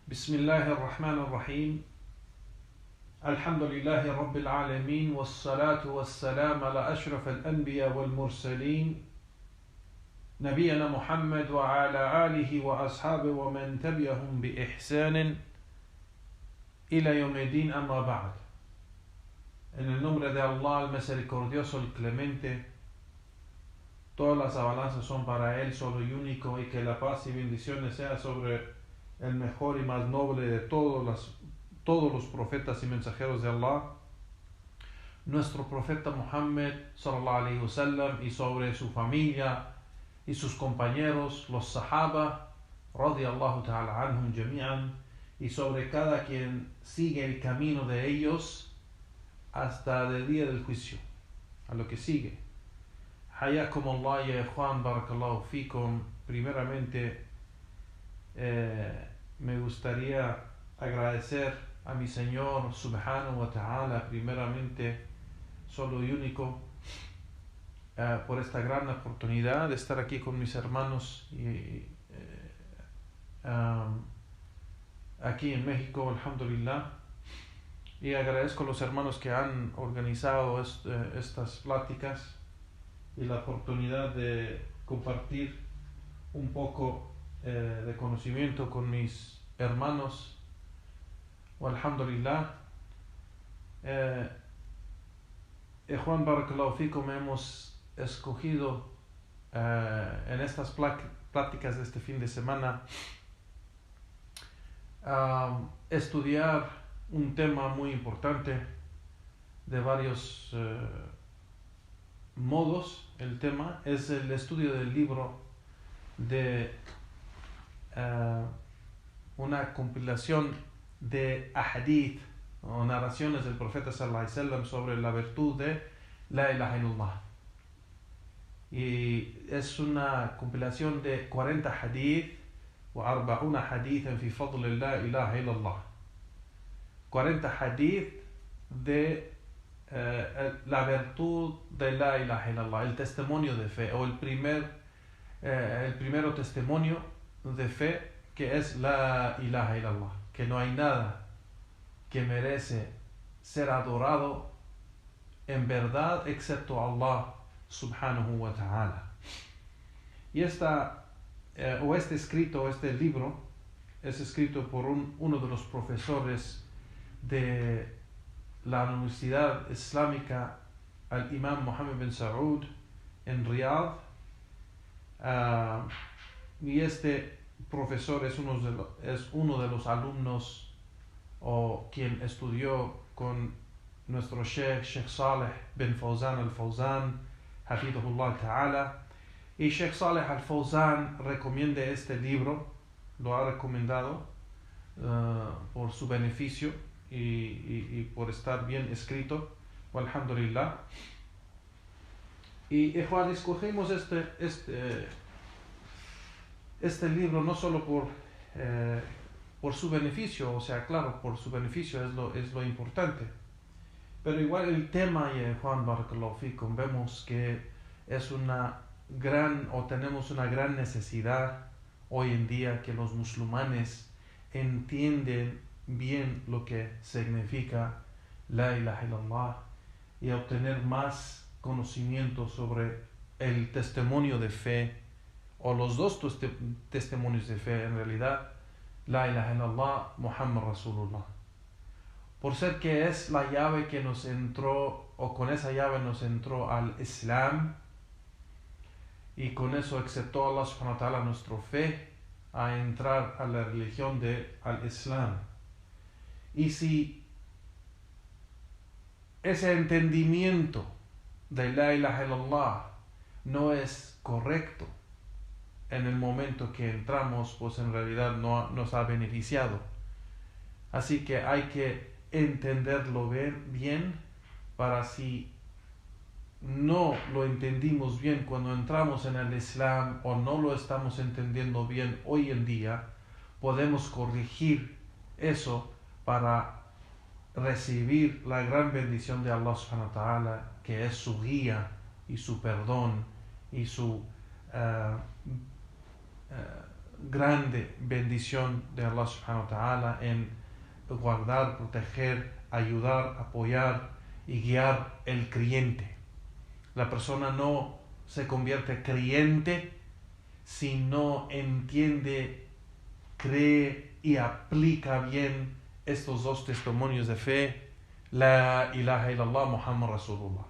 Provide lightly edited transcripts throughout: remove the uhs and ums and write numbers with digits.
بسم الله الرحمن الرحيم. الحمد لله رب العالمين والصلاة والسلام على أشرف الأنبياء والمرسلين نبينا محمد وعلى آله وأصحابه ومن تبعهم بإحسان إلى يوم الدين أما بعد. En el nombre de Allah, el misericordioso, el clemente, todas las alabanzas son para Él solo y único, y que la paz y bendiciones sea sobre el mejor y más noble de todos los profetas y mensajeros de Allah, nuestro profeta Muhammad sallallahu alaihi wasallam, y sobre su familia y sus compañeros, los sahaba radiyallahu ta'ala anhum jami'an, y sobre cada quien sigue el camino de ellos hasta el día del juicio, a lo que sigue. Hayakum Allah ya ikhwan, barakallahu fikum. Primeramente me gustaría agradecer a mi Señor subhanahu wa ta'ala, primeramente solo y único, por esta gran oportunidad de estar aquí con mis hermanos aquí en México, alhamdulillah, y agradezco a los hermanos que han organizado estas pláticas y la oportunidad de compartir un poco de conocimiento con mis hermanos. Alhamdulillah. Juan barakallahu fikum, hemos escogido en estas pláticas de este fin de semana estudiar un tema muy importante de varios modos. El tema es el estudio del libro de una compilación de ahadith o narraciones del profeta sallallahu alaihi wasallam sobre la virtud de la ilaha illallah, y es una compilación de 40 hadith wa arba'una hadithan fi fadl la ilaha illallah, 40 hadith de la virtud de la ilaha illallah, el testimonio de fe, o el primero testimonio de fe, que es la ilaha illallah, que no hay nada que merece ser adorado en verdad excepto Allah subhanahu wa ta'ala. Y este libro es escrito por uno de los profesores de la Universidad Islámica, al Imam Mohammed bin Saud, en Riyadh, y este profesor es uno de los alumnos, o quien estudió con nuestro Sheikh Saleh bin Fawzan al-Fawzan, hafidhullah ta'ala. Y Sheikh Saleh al-Fawzan recomienda este libro, lo ha recomendado por su beneficio y por estar bien escrito, alhamdulillah. Y escogimos este libro no solo por su beneficio, o sea, claro, por su beneficio es lo importante, pero igual el tema, Juan barakallahu fikum, vemos que es tenemos una gran necesidad hoy en día que los musulmanes entienden bien lo que significa la ilaha illallah, y obtener más conocimiento sobre el testimonio de fe, o los dos testimonios de fe, en realidad, la ilaha illallah, Muhammad Rasulullah, por ser que es la llave que nos entró, o con esa llave nos entró al Islam, y con eso aceptó Allah subhanahu wa ta'ala nuestra fe a entrar a la religión al Islam. Y si ese entendimiento de la ilaha illallah no es correcto en el momento que entramos, pues en realidad no nos ha beneficiado. Así que hay que entenderlo bien, para si no lo entendimos bien cuando entramos en el Islam, o no lo estamos entendiendo bien hoy en día, podemos corregir eso para recibir la gran bendición de Allah subhanahu wa ta'ala, que es su guía y su perdón y su grande bendición de Allah subhanahu wa ta'ala en guardar, proteger, ayudar, apoyar y guiar el creyente. La persona no se convierte creyente si no entiende, cree y aplica bien estos dos testimonios de fe, la ilaha illallah Muhammad Rasulullah.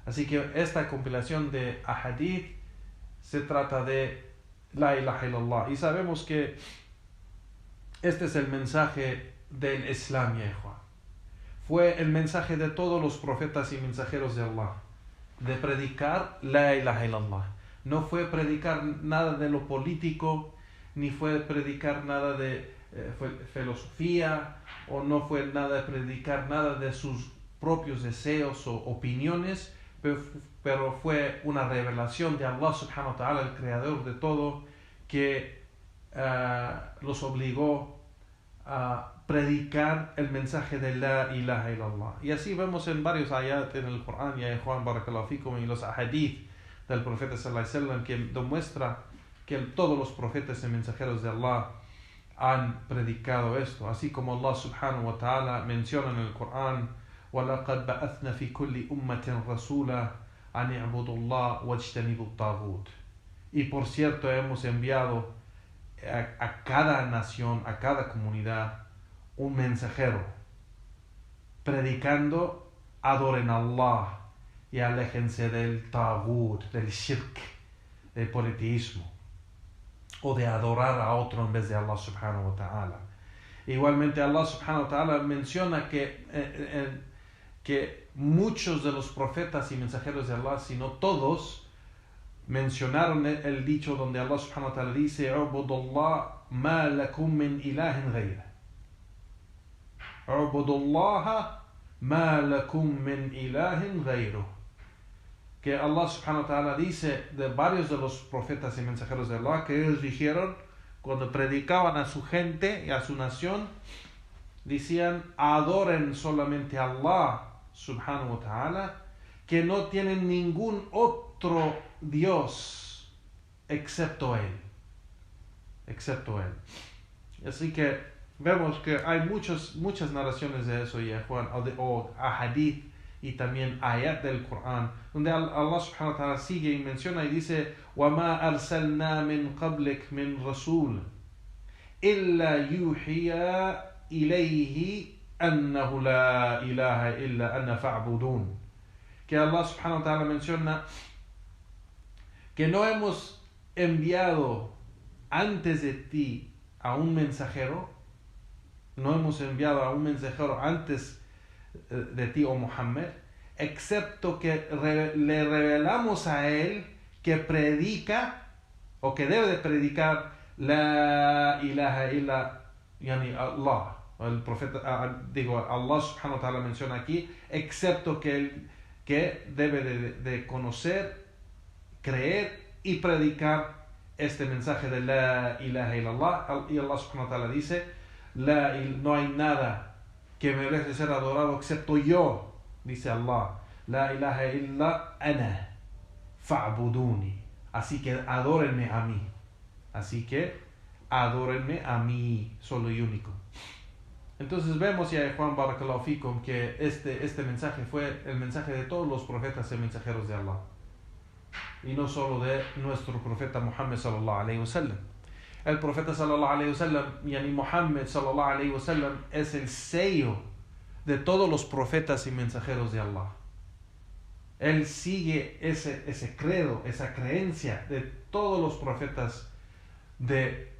Así que esta compilación de ahadith se trata de la ilaha illallah, y sabemos que este es el mensaje del Islam, ya Juan. Fue el mensaje de todos los profetas y mensajeros de Allah, de predicar la ilaha illallah. No fue predicar nada de lo político, ni fue predicar nada de filosofía, o no fue nada de predicar nada de sus propios deseos o opiniones, pero fue una revelación de Allah subhanahu wa ta'ala, el creador de todo, que los obligó a predicar el mensaje de la ilaha illallah. Y así vemos en varios ayat en el Corán, ya Juan barakallahu fikum, y los ahadith del profeta sallallahu alaihi wasallam, que demuestra que todos los profetas y mensajeros de Allah han predicado esto, así como Allah subhanahu wa ta'ala menciona en el Corán: وَلَقَدْ بَعَثْنَا فِي كُلِّ أُمَّةٍ رَسُولًا أَنِ اعْبُدُوا اللَّهَ وَاجْتَنِبُوا الطَّاغُوتَ. Y por cierto, hemos enviado a cada nación, a cada comunidad, un mensajero predicando: adoren a Allah y aléjense del taghut, del shirk, del politeísmo, o de adorar a otro en vez de Allah subhanahu wa ta'ala. Igualmente Allah subhanahu wa ta'ala menciona que muchos de los profetas y mensajeros de Allah, si no todos, mencionaron el dicho donde Allah subhanahu wa ta'ala dice: "Ubudullah ma lakum min ilahin ghayra". Ubudullah ma lakum min ilahin ghayru. Que Allah subhanahu wa ta'ala dice de varios de los profetas y mensajeros de Allah, que ellos dijeron cuando predicaban a su gente y a su nación, decían: adoren solamente a Allah subhanahu wa ta'ala, que no tienen ningún otro Dios excepto Él. Así que vemos que hay muchas narraciones de eso, ya Juan, o ahadith, y también ayat del Corán, donde Allah subhanahu wa ta'ala sigue y menciona y dice: وَمَا أَرْسَلْنَا مِنْ قَبْلِكَ مِنْ رَسُولٍ إِلَّا يُوحِيَ إِلَيْهِ أَنَّهُ لَا إِلَهَ إِلَّا أَنَا فَاعْبُدُونِ. Que Allah subhanahu wa ta'ala menciona que no hemos enviado antes de ti a un mensajero, no hemos enviado a un mensajero antes de ti, oh Muhammad, excepto que le revelamos a él que predica, o que debe de predicar, la ilaha illa, yani Allah. El profeta, Allah subhanahu wa ta'ala menciona aquí, excepto que debe de conocer, creer y predicar este mensaje de la ilaha illallah. Y Allah subhanahu wa ta'ala dice: no hay nada que merece ser adorado excepto yo, dice Allah. La ilaha illa ana fa'buduni. Así que adórenme a mí. Solo y único. Entonces vemos ya, Juan barakallahu fikum, que este mensaje fue el mensaje de todos los profetas y mensajeros de Allah, y no solo de nuestro profeta Muhammad sallallahu alayhi wa sallam. El profeta sallallahu alayhi wa sallam, yani Muhammad sallallahu alayhi wa sallam, es el sello de todos los profetas y mensajeros de Allah. Él sigue ese credo, esa creencia de todos los profetas de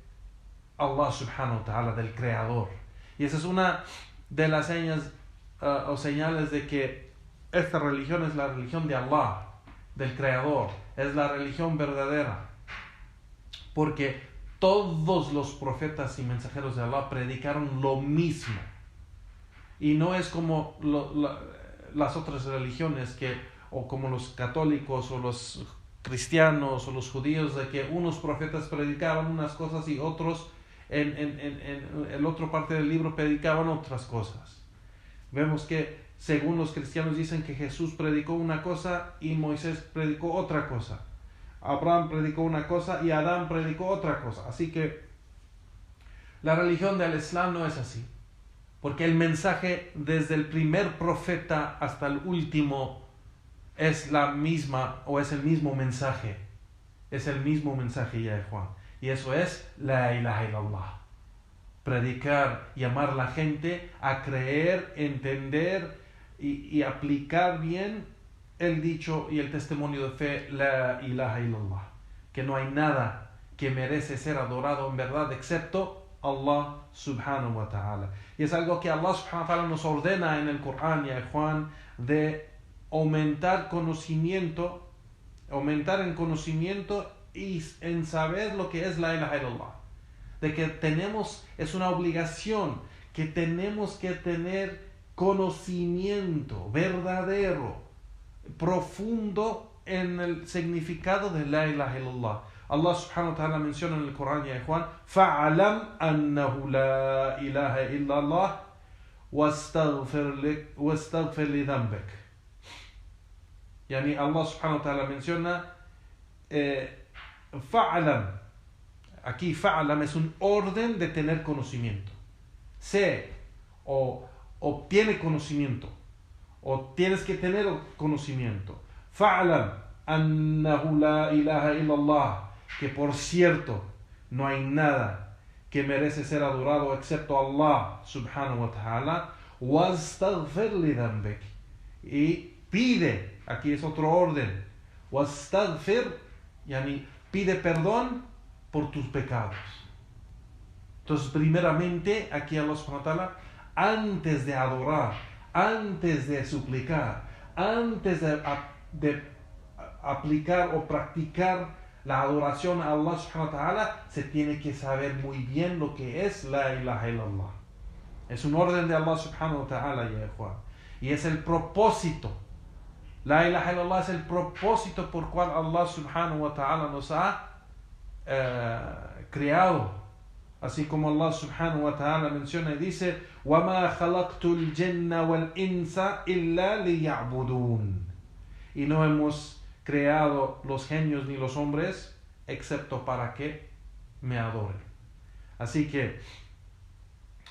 Allah subhanahu wa ta'ala, del creador. Y esa es una de las señas o señales de que esta religión es la religión de Allah, del creador, es la religión verdadera, porque todos los profetas y mensajeros de Allah predicaron lo mismo. Y no es como las otras religiones, o como los católicos o los cristianos o los judíos, de que unos profetas predicaban unas cosas y otros en el otro parte del libro predicaban otras cosas. Vemos que según los cristianos dicen que Jesús predicó una cosa y Moisés predicó otra cosa. Abraham predicó una cosa y Adán predicó otra cosa. Así que la religión del Islam no es así, porque el mensaje desde el primer profeta hasta el último es la misma, o es el mismo mensaje. Es el mismo mensaje, ya Juan. Y eso es la ilaha illallah. Predicar, llamar a la gente a creer, entender y aplicar bien el dicho y el testimonio de fe, la ilaha illallah. Que no hay nada que merece ser adorado en verdad excepto Allah subhanahu wa ta'ala. Y es algo que Allah subhanahu wa ta'ala nos ordena en el Corán, ya Juan, de aumentar en conocimiento y en saber lo que es la ilaha illallah. De que es una obligación que tenemos que tener conocimiento verdadero, profundo en el significado de la ilaha illallah. Allah subhanahu wa ta'ala menciona en el Corán, ya Juan, فَعَلَمْ أَنَّهُ لَا إِلَهَ إِلَّا اللَّهِ وَاسْتَغْفِرْ لِذَنْبِكَ. Yani Allah subhanahu wa ta'ala menciona fa'alam. Aquí fa'alam es un orden de tener conocimiento. Sé o obtiene conocimiento o tienes que tener conocimiento. Fa'alam annahu la ilaha illallah, que por cierto no hay nada que merece ser adorado excepto Allah subhanahu wa ta'ala. Wastaghfir li dhanbik, y pide, aquí es otro orden, wastaghfir, yani pide perdón por tus pecados. Entonces primeramente aquí Allah subhanahu wa ta'ala, antes de adorar, antes de suplicar, antes de aplicar o practicar la adoración a Allah subhanahu wa ta'ala, se tiene que saber muy bien lo que es la ilaha illallah. Es un orden de Allah subhanahu wa ta'ala, ya Juan. Y es el propósito. La ilaha illallah es el propósito por cual Allah subhanahu wa ta'ala nos ha creado. Así como Allah subhanahu wa ta'ala menciona y dice: وَمَا خَلَقْتُ الْجِنَّ وَالْإِنسَ إِلَّا لِيَعْبُدُونَ. Y no hemos creado los genios ni los hombres excepto para que me adoren. Así que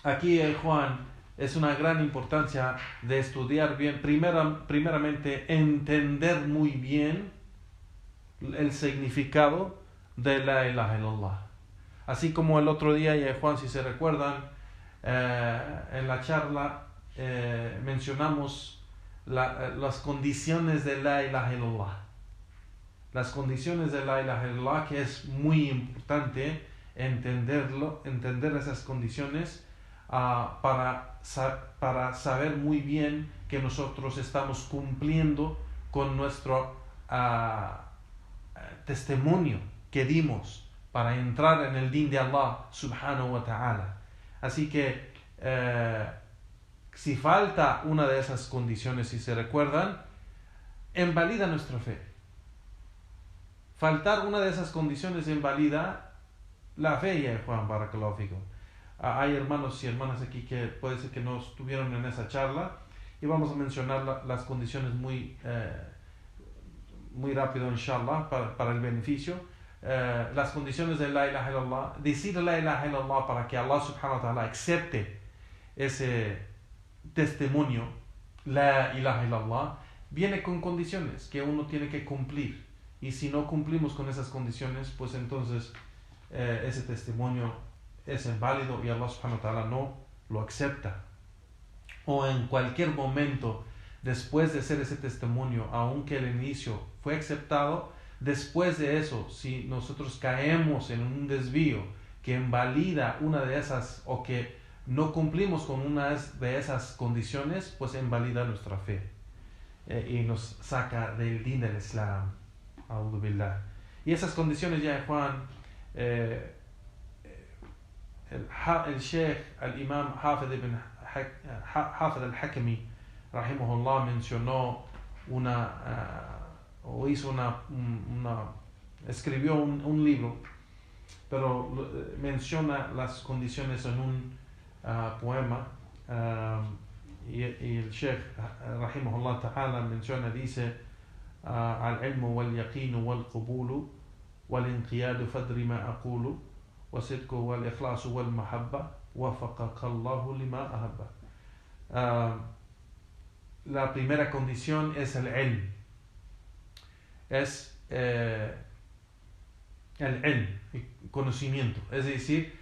aquí, Juan, es una gran importancia de estudiar bien, primeramente entender muy bien el significado de la ilaha illallah. Así como el otro día, Juan, si se recuerdan, en la charla mencionamos las condiciones de la ilaha illallah. Las condiciones de la ilaha illallah, que es muy importante entender esas condiciones para saber muy bien que nosotros estamos cumpliendo con nuestro testimonio que dimos para entrar en el din de Allah subhanahu wa ta'ala. Así que si falta una de esas condiciones, si se recuerdan, invalida nuestra fe. Faltar una de esas condiciones invalida la fe, ya Juan, barakallahu fikum. Hay hermanos y hermanas aquí que puede ser que no estuvieron en esa charla, y vamos a mencionar las condiciones muy rápido, inshallah, para el beneficio. Las condiciones de la ilaha illallah, decir la ilaha illallah para que Allah subhanahu wa ta'ala acepte ese testimonio, la ilaha illallah, viene con condiciones que uno tiene que cumplir, y si no cumplimos con esas condiciones, pues entonces ese testimonio es inválido y Allah subhanahu wa ta'ala no lo acepta. O en cualquier momento después de hacer ese testimonio, aunque el inicio fue aceptado, después de eso, si nosotros caemos en un desvío que invalida una de esas, o que no cumplimos con una de esas condiciones, pues invalida nuestra fe y nos saca del din del Islam. A'udhu billah. Y esas condiciones, ya Juan, el Sheikh, el Imam Hafid al-Hakami, rahimahullah, mencionó escribió un libro, pero menciona las condiciones en un poema, y el Sheikh rahimahullah ta'ala menciona, dice: al-ilmu wal-yaqinu wal-qubulu والانقياد فدر ما أقول وصدق والإخلاص والمحبة وفقك الله لما أحب. La primera condición es el ilm, es el ilm, conocimiento, es decir,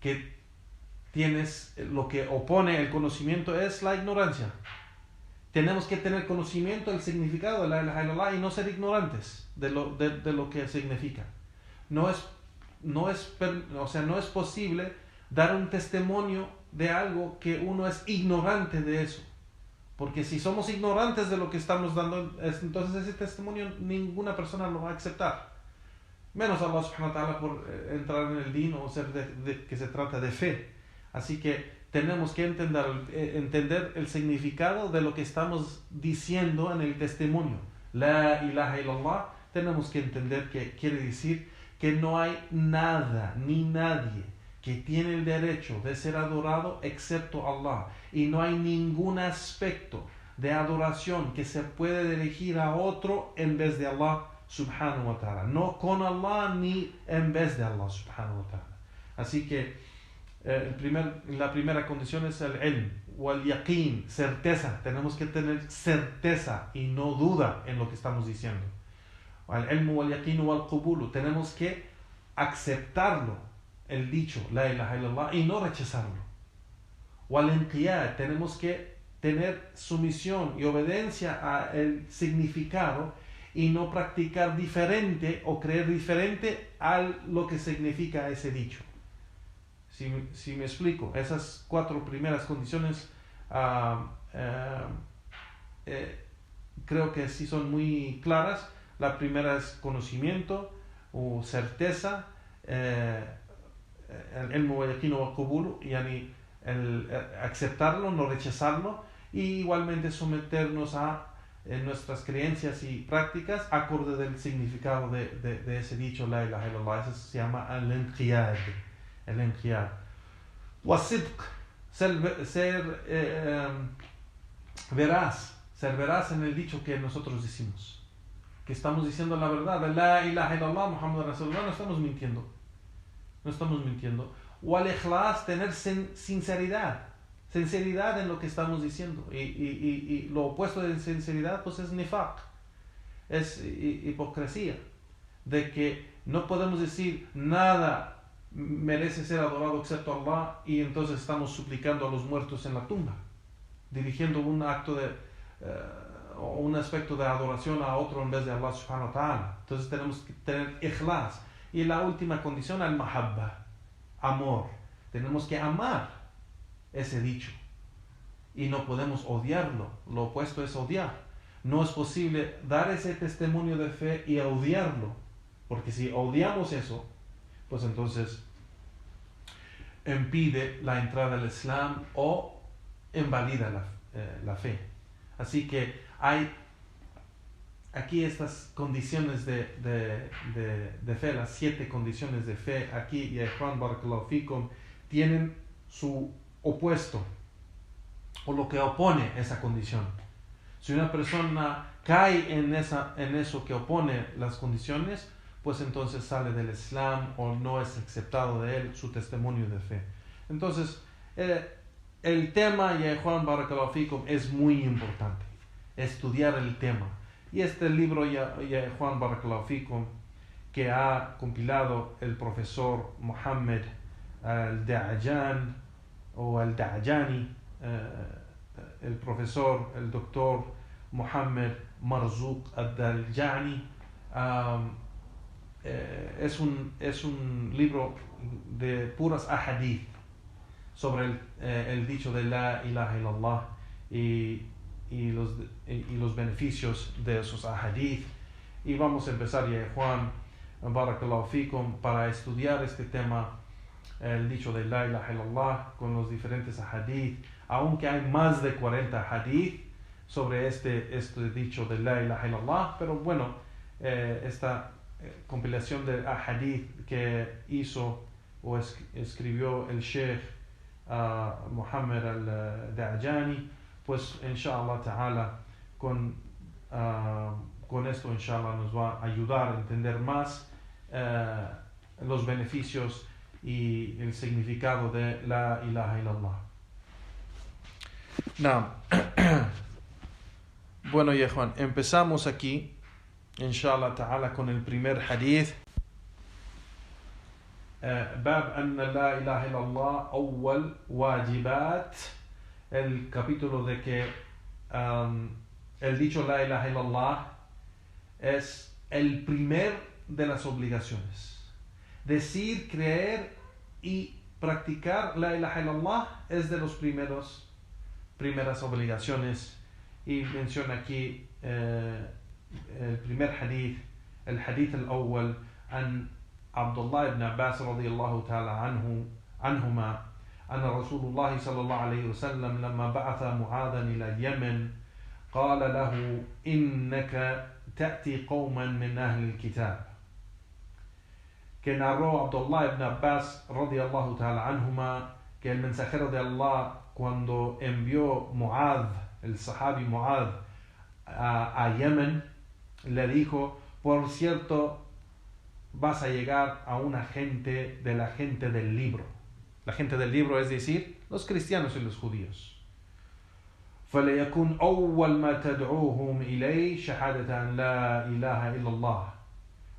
que tienes, lo que opone el conocimiento es la ignorancia. Tenemos que tener conocimiento del significado de la ilaha illallah y no ser ignorantes de lo que significa. No es posible dar un testimonio de algo que uno es ignorante de eso. Porque si somos ignorantes de lo que estamos dando, entonces ese testimonio ninguna persona lo va a aceptar. Menos Allah subhanahu wa ta'ala por entrar en el din o ser que se trata de fe. Así que tenemos que entender el significado de lo que estamos diciendo en el testimonio. La ilaha illallah, tenemos que entender que quiere decir que no hay nada ni nadie que tiene el derecho de ser adorado excepto Allah, y no hay ningún aspecto de adoración que se puede dirigir a otro en vez de Allah subhanahu wa ta'ala, no con Allah ni en vez de Allah subhanahu wa ta'ala. Así que la primera condición es el ilm, wal yaqeen, certeza. Tenemos que tener certeza y no duda en lo que estamos diciendo. Al ilm wal yaqeen wal qubul, tenemos que aceptarlo, el dicho la ilaha illallah, y no rechazarlo. Wal inqiyad, tenemos que tener sumisión y obediencia al significado y no practicar diferente o creer diferente a lo que significa ese dicho. Si me explico, esas 4 primeras condiciones creo que sí son muy claras. La primera es conocimiento o certeza, el ilm wal yaqeen wal qubul, yani el aceptarlo, no rechazarlo, y igualmente someternos a nuestras creencias y prácticas acorde del significado de ese dicho la ilaha illallah. Eso se llama al-inqiyad. Wasidq, ser veraz en el dicho que nosotros decimos, que estamos diciendo la verdad. La ilaha illallah Muhammad Rasulullah, no estamos mintiendo. Wal ikhlas, tener sinceridad en lo que estamos diciendo, y lo opuesto de sinceridad pues es nifaq, es hipocresía, de que no podemos decir nada merece ser adorado excepto Allah, y entonces estamos suplicando a los muertos en la tumba, dirigiendo un acto o un aspecto de adoración a otro en vez de Allah subhanahu wa ta'ala. Entonces tenemos que tener ikhlas. Y la última condición, al-mahabba, amor. Tenemos que amar ese dicho y no podemos odiarlo. Lo opuesto es odiar. No es posible dar ese testimonio de fe y odiarlo, porque si odiamos eso, pues entonces impide la entrada al Islam o invalida la fe. Así que hay aquí estas condiciones de fe, las 7 condiciones de fe. Aquí, y Juan Barakallahu Fikum, tienen su opuesto, o lo que opone esa condición. Si una persona cae en eso que opone las condiciones, pues entonces sale del Islam o no es aceptado de él su testimonio de fe. Entonces, el tema, y Juan Barakallahu Fikum, es muy importante, estudiar el tema. Y este libro, Juan Barakallahu Fikum, que ha compilado el profesor Mohammed al-Da'jan o al-Da'jani, el profesor, el doctor Mohammed Marzouk al-Daljani, es un libro de puras ahadith sobre el dicho de la ilaha illallah y los beneficios de esos ahadith. Y vamos a empezar, ya Juan Barakallahu Fikum, para estudiar este tema, el dicho de la ilaha illallah, con los diferentes ahadith, aunque hay más de 40 hadith sobre este dicho de la ilaha illallah. Pero bueno, esta compilación de ahadith que hizo o escribió el Sheikh Muhammad al-Da'jani, pues inshallah ta'ala con esto inshallah nos va a ayudar a entender más los beneficios y el significado de la ilaha illallah. Bueno, ya Juan, empezamos aquí, inshallah ta'ala, con el primer hadith. Bab anna la ilaha illallah awwal wajibat. El capítulo de que el dicho la ilaha illallah es el primer de las obligaciones. Decir, creer y practicar la ilaha illallah es de los primeras obligaciones. Y menciona aquí el primer hadith, el hadith al-awwal, an Abdullah ibn Abbas radiyallahu ta'ala anhuma, أن رسول الله صلى الله عليه وسلم لما بعث معاذا إلى اليمن قال له إنك تأتي قوما من أهل الكتاب. Que narró Abdullah ibn Abbas radiyallahu ta'ala anhuma, que el mensajero de Allah, cuando envió Mu'adh, el sahabi Mu'adh, a Yemen, le dijo: por cierto, vas a llegar a una gente de la gente del libro. La gente del libro, es decir, los cristianos y los judíos. فَلَيَكُنْ أَوَّلْ مَا تَدْعُوهُمْ إِلَيْهِ شَهَادَةَ أَنْ لَا إِلَهَ إِلَّا اللَّهِ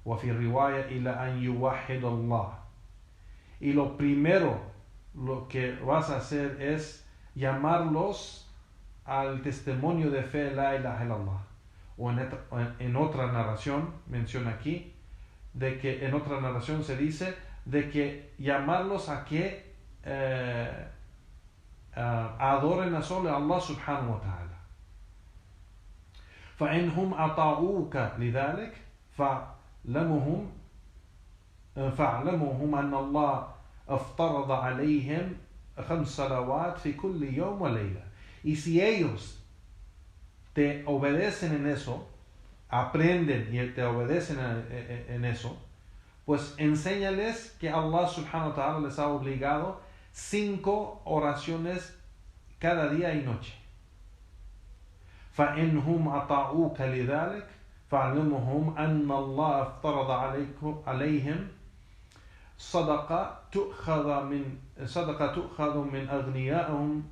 وفي رواية إلى أن يوحد الله. Y lo primero lo que vas a hacer es llamarlos al testimonio de fe la ilaha illallah. O en otra narración menciona aquí de que en otra narración se dice de que llamarlos a que adoren a solo Allah subhanahu wa ta'ala. فإنهم أطاعوك لذلك فاعلمهم أن الله افترض عليهم 5 صلوات في كل يوم وليلة. Y si ellos te obedecen en eso, aprenden y te obedecen en eso, pues enséñales que Allah subhanahu wa ta'ala les ha obligado 5 oraciones cada día y noche. فإنهم أطاعوك لذلك فاعلمهم أن الله افترض عليهم صدقة تؤخذ من أغنيائهم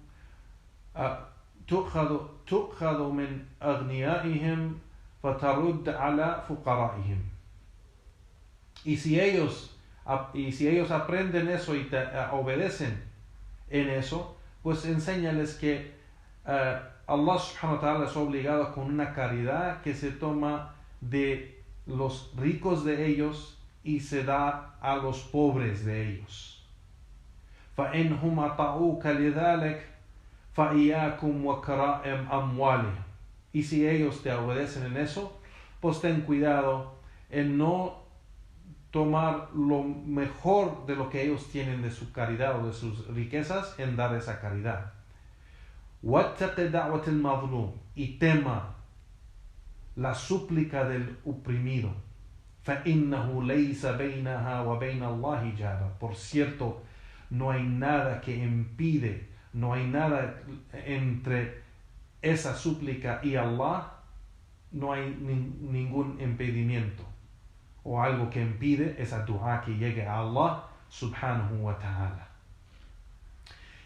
تؤخذ من أغنيائهم فترد على فقرائهم. Y si ellos aprenden eso y te obedecen en eso, pues enséñales que Allah subhanahu wa ta'ala es obligado con una caridad que se toma de los ricos de ellos y se da a los pobres de ellos. فَإِنْهُمْ أَطَعُوكَ لِذَلِكَ فَإِيَّاكُمْ وَكَرَائِمْ أَمْوَالِهِمْ. Y si ellos te obedecen en eso, pues ten cuidado en no tomar lo mejor de lo que ellos tienen de su caridad o de sus riquezas en dar esa caridad. وَاتَّقِ دَعْوَةِ الْمَظْلُومِ. Y tema la súplica del oprimido. فَإِنَّهُ لَيْسَ بَيْنَهَا وَبَيْنَ اللَّهِ جَارٌ. Por cierto, no hay nada que impide, no hay nada entre esa súplica y Allah, no hay ningún impedimento o algo que impide esa dua que llegue a Allah subhanahu wa ta'ala.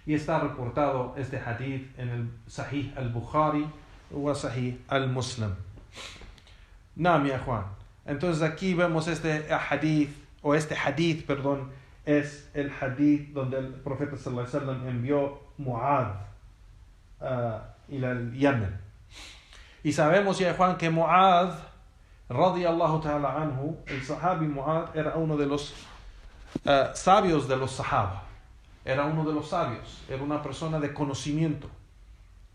Y está reportado este hadith en el Sahih al-Bukhari o Sahih al-Muslim. Naam, ya Juan. Entonces aquí vemos este hadith, es el hadith donde el profeta sallallahu alaihi wasallam envió Mu'adh ila el Yemen. Y sabemos, ya Juan, que Mu'adh radiyallahu ta'ala anhu, el sahabi Mu'adh, era uno de los sabios de los sahaba. Era uno de los sabios, era una persona de conocimiento.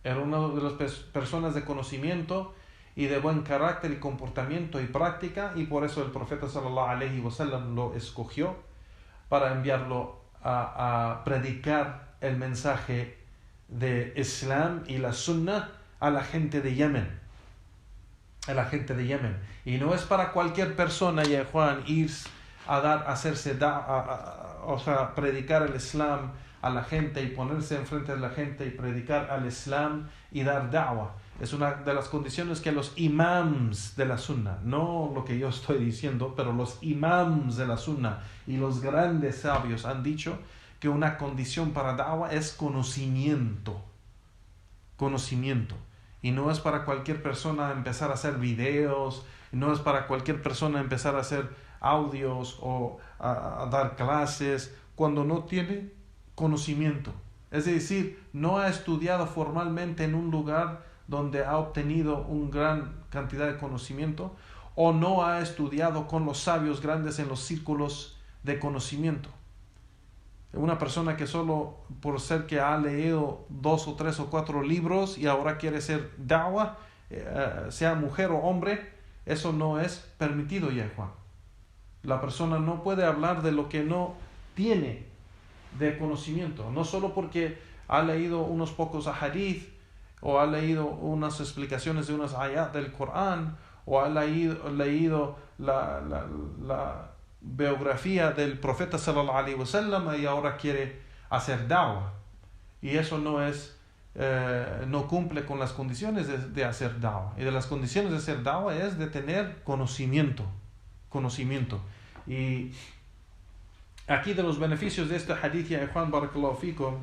Era una de las personas de conocimiento y de buen carácter y comportamiento y práctica, y por eso el profeta sallallahu alaihi wasallam lo escogió para enviarlo a predicar el mensaje de Islam y la Sunnah a la gente de Yemen. Y no es para cualquier persona, ya Juan, ir a predicar el Islam a la gente y ponerse enfrente de la gente y predicar al Islam y dar da'wah. Es una de las condiciones que los imams de la sunna, no lo que yo estoy diciendo, pero los imams de la sunna y los grandes sabios han dicho que una condición para da'wah es conocimiento. Conocimiento. Y no es para cualquier persona empezar a hacer videos, no es para cualquier persona empezar a hacer audios o a dar clases cuando no tiene conocimiento. Es decir, no ha estudiado formalmente en un lugar donde ha obtenido una gran cantidad de conocimiento, o no ha estudiado con los sabios grandes en los círculos de conocimiento. Una persona que solo por ser que ha leído 2 o 3 o 4 libros y ahora quiere ser da'wah, sea mujer o hombre, eso no es permitido ya, Juan. La persona no puede hablar de lo que no tiene de conocimiento, no solo porque ha leído unos pocos hadith o ha leído unas explicaciones de unas ayat del Corán o ha leído la biografía del profeta sallallahu alaihi wasallam y ahora quiere hacer da'wah, y eso no cumple con las condiciones de hacer da'wah. Y de las condiciones de hacer da'wah es de tener conocimiento. Y aquí de los beneficios de este hadith, ya Juan barakallahu fikum,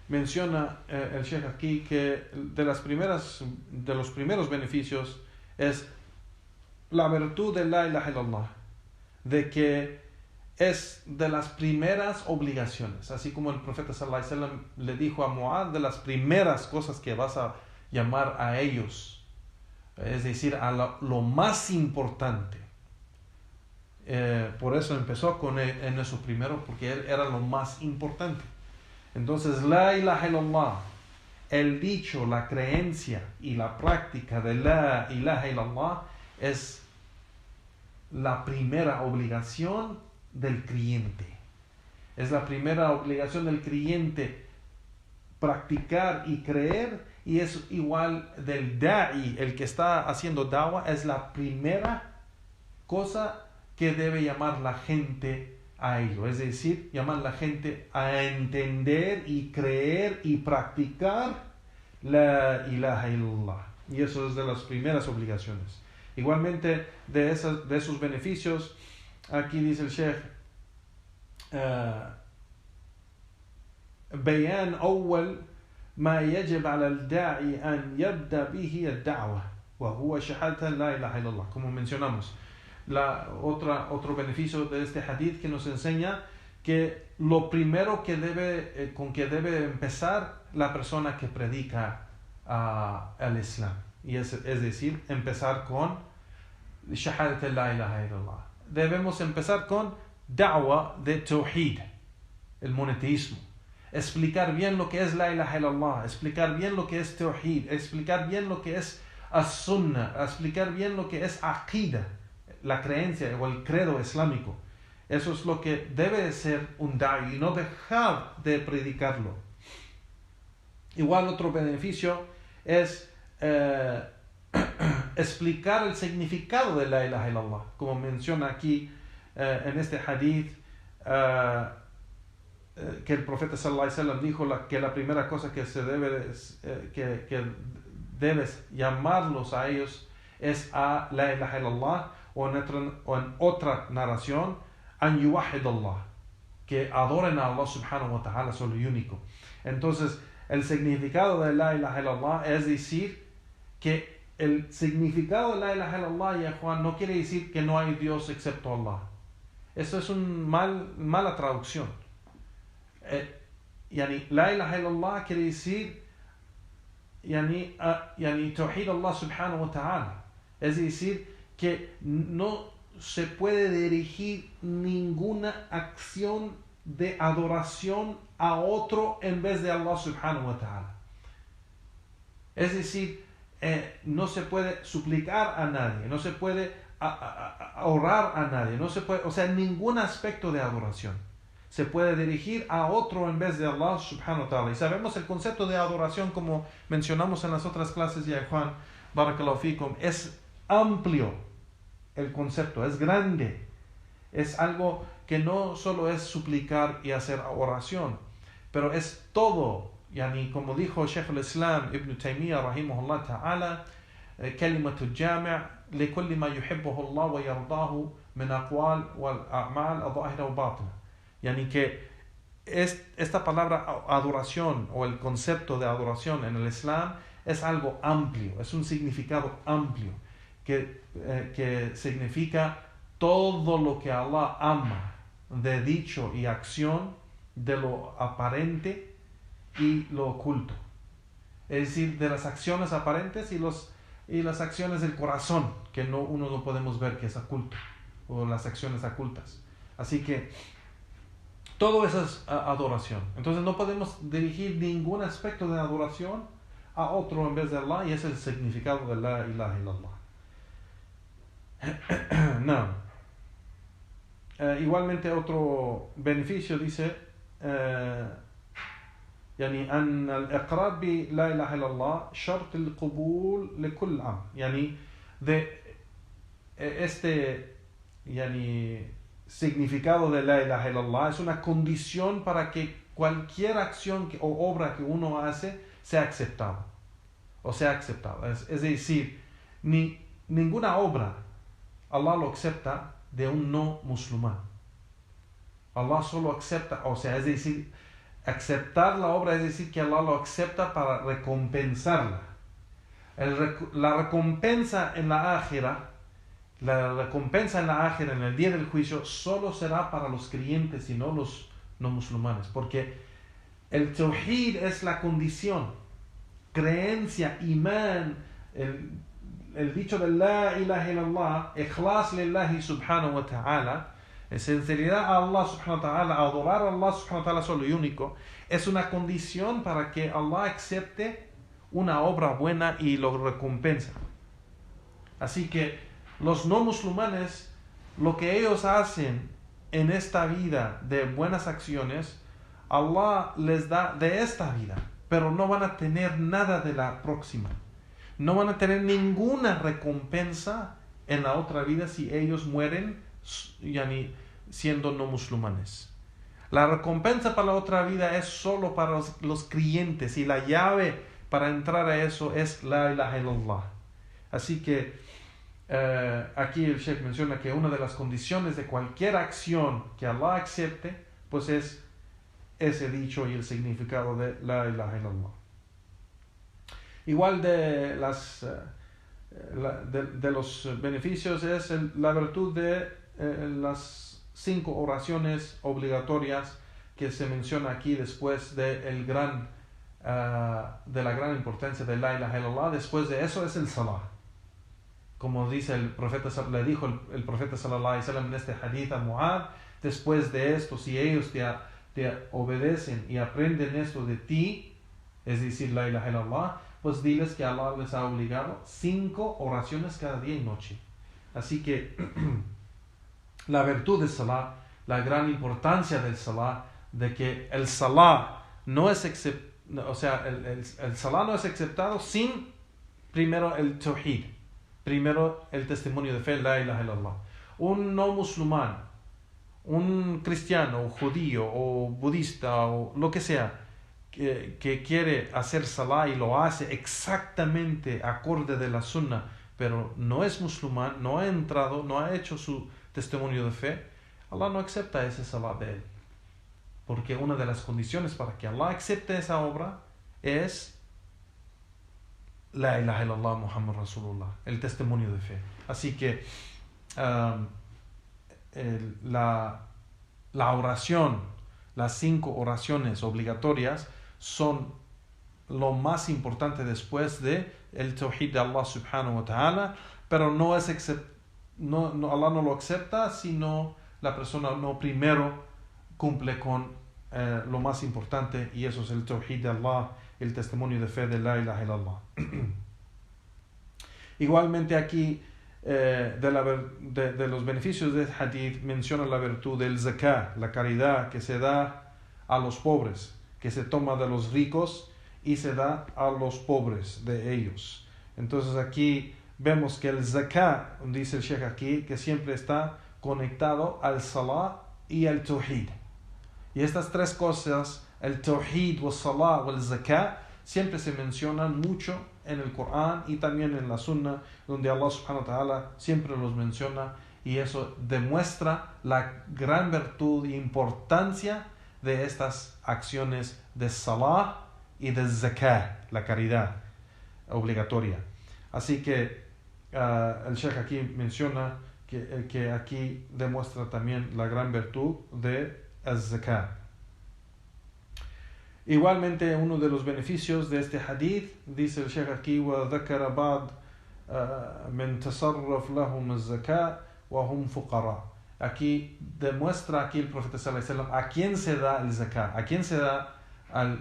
menciona el Sheikh aquí que de los primeros beneficios es la virtud de la ilaha illallah, de que es de las primeras obligaciones, así como el profeta sallallahu alaihi wasallam le dijo a Muad, de las primeras cosas que vas a llamar a ellos, es decir, a lo más importante. Por eso empezó en eso primero, porque él era lo más importante. Entonces, la ilaha illallah, el dicho, la creencia y la práctica de la ilaha illallah es la primera obligación del creyente. Es la primera obligación del creyente practicar y creer, y es igual del da'i, el que está haciendo da'wah, es la primera cosa que debe llamar la gente a ello, es decir, llamar a la gente a entender y creer y practicar la ilaha illallah. Y eso es de las primeras obligaciones. Igualmente, de esos beneficios, aquí dice el Sheikh, بيان أول ما يجب على الداعي أن يبدأ به الدعوة وهو شهادة لا إله إلا الله. Como mencionamos, otro beneficio de este hadith que nos enseña que lo primero con que debe empezar la persona que predica el Islam, y es decir, empezar con shahadat la ilaha illallah. Debemos empezar con da'wah de tawhid, el monoteísmo, explicar bien lo que es la ilaha illallah, explicar bien lo que es tawhid, explicar bien lo que es as-sunnah, explicar bien lo que es aqida, la creencia o el credo islámico. Eso es lo que debe de ser un da'i, y no dejar de predicarlo. Igual otro beneficio es explicar el significado de la ilaha illallah, como menciona aquí en este hadith, que el profeta sallallahu alaihi wasallam dijo que la primera cosa que se que debes llamarlos a ellos es a la ilaha illallah, o en otra narración, an yuwahid Allah, que adoren a Allah subhanahu wa ta'ala solo y único. Entonces, el significado de la ilaha illallah es decir que el significado de la ilaha illallah, ya Juan, no quiere decir que no hay Dios excepto Allah. Eso es mala traducción. La ilaha illallah quiere decir tawhid Allah subhanahu wa ta'ala, es decir que no se puede dirigir ninguna acción de adoración a otro en vez de Allah subhanahu wa ta'ala. Es decir, no se puede suplicar a nadie, no se puede orar a nadie, no se puede, o sea, ningún aspecto de adoración se puede dirigir a otro en vez de Allah subhanahu wa ta'ala. Y sabemos el concepto de adoración, como mencionamos en las otras clases, ya Juan barakallahu fikum, es amplio. El concepto es grande, es algo que no solo es suplicar y hacer oración, pero es todo يعني como dijo Sheikh al-Islam Ibn Taymiyyah rahimahullah ta'ala, كلمة الجامع لكل ما يحبه الله ويرضاه من أقوال والأعمال الظاهرة وباطنة. يعني que esta palabra adoración o el concepto de adoración en el Islam es algo amplio, es un significado amplio que significa todo lo que Allah ama de dicho y acción, de lo aparente y lo oculto. Es decir, de las acciones aparentes y las acciones del corazón, que uno no podemos ver, que es oculto, o las acciones ocultas. Así que todo eso es adoración. Entonces no podemos dirigir ningún aspecto de adoración a otro en vez de Allah, y ese es el significado de la ilaha illallah. No. Igualmente otro beneficio dice يعني أن الإقرار بلا إله إلا الله شرط القبول لكل عمل. يعني de este يعني significado de la ilaha illallah es una condición para que cualquier acción o obra que uno hace sea aceptada. Es decir, ninguna obra Allah lo acepta de un no musulmán. Allah solo acepta, es decir, aceptar la obra es decir que Allah lo acepta para recompensarla. La recompensa en la ákhira, en el día del juicio, solo será para los creyentes y no los no musulmanes, porque el tawhid es la condición, creencia, imán, el dicho de la ilaha illallah, ikhlas lillahi subhanahu wa ta'ala, sinceridad a Allah subhanahu wa ta'ala, adorar a Allah subhanahu wa ta'ala solo y único, es una condición para que Allah acepte una obra buena y lo recompensa. Así que los no musulmanes, lo que ellos hacen en esta vida de buenas acciones, Allah les da de esta vida, pero no van a tener nada de la próxima. No van a tener ninguna recompensa en la otra vida si ellos mueren siendo no musulmanes. La recompensa para la otra vida es solo para los creyentes, y la llave para entrar a eso es la ilaha illallah. Así que aquí el Sheikh menciona que una de las condiciones de cualquier acción que Allah acepte, pues es ese dicho y el significado de la ilaha illallah. Igual de los beneficios es la virtud de las 5 oraciones obligatorias que se menciona aquí después de la gran importancia de la ilaha illallah. Después de eso es el salah. Como dice el profeta, le dijo el profeta sallallahu alaihi wasallam en este hadith a Mu'adh, después de esto, si ellos te obedecen y aprenden esto de ti, es decir, la ilaha illallah, pues diles que Allah les ha obligado 5 oraciones cada día y noche. Así que la virtud del salah, la gran importancia del salah, de que el salah no es el salah no es aceptado sin primero el tawhid, primero el testimonio de fe, la ilaha illallah. Un no musulmán, un cristiano, o judío, o budista, o lo que sea, que quiere hacer salah y lo hace exactamente acorde de la sunna, pero no es musulmán, no ha entrado, no ha hecho su testimonio de fe, Allah no acepta ese salah de él, porque una de las condiciones para que Allah acepte esa obra es la ilaha illallah Muhammad Rasulullah, el testimonio de fe. Así que la oración, las 5 oraciones obligatorias son lo más importante después de el tawhid de Allah subhanahu wa ta'ala, pero Allah no lo acepta si la persona no primero cumple con lo más importante, y eso es el tawhid de Allah, el testimonio de fe de la ilaha illallah. Igualmente aquí de los beneficios del hadith menciona la virtud del zakah, la caridad que se da a los pobres, que se toma de los ricos y se da a los pobres de ellos. Entonces aquí vemos que el zakah, dice el Sheikh aquí, que siempre está conectado al salah y al tawhid. Y estas 3 cosas el tawhid, el salah, el zakat, siempre se mencionan mucho en el Corán y también en la Sunna, donde Allah subhanahu wa ta'ala siempre los menciona, y eso demuestra la gran virtud e importancia de estas acciones de salah y de zakat, la caridad obligatoria. Así que el Sheikh aquí menciona que aquí demuestra también la gran virtud de zakat. Igualmente, uno de los beneficios de este hadith, dice el Sheikh aquí, وَذَكَرَ بَعْض مِنْ تَصَرَّفْ لَهُمْ الزَّكَاء وَهُمْ فُقَرَاء. Aquí demuestra aquí el profeta sallallahu alaihi wasallam a quién se da el zakat, a quién se da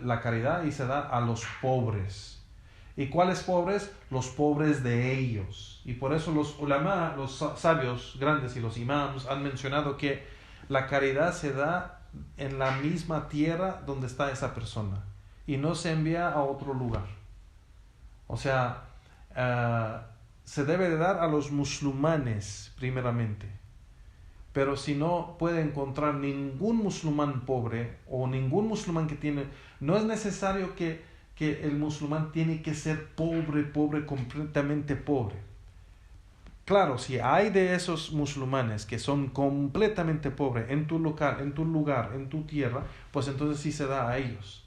la caridad, y se da a los pobres. ¿Y cuáles pobres? Los pobres de ellos. Y por eso los ulama, los sabios grandes y los imams han mencionado que la caridad se da en la misma tierra donde está esa persona y no se envía a otro lugar. O sea, se debe de dar a los musulmanes primeramente, pero si no puede encontrar ningún musulmán pobre o ningún musulmán que tiene, no es necesario que el musulmán tiene que ser pobre, completamente pobre. Claro, si hay de esos musulmanes que son completamente pobres en tu local, en tu lugar, en tu tierra, pues entonces sí se da a ellos.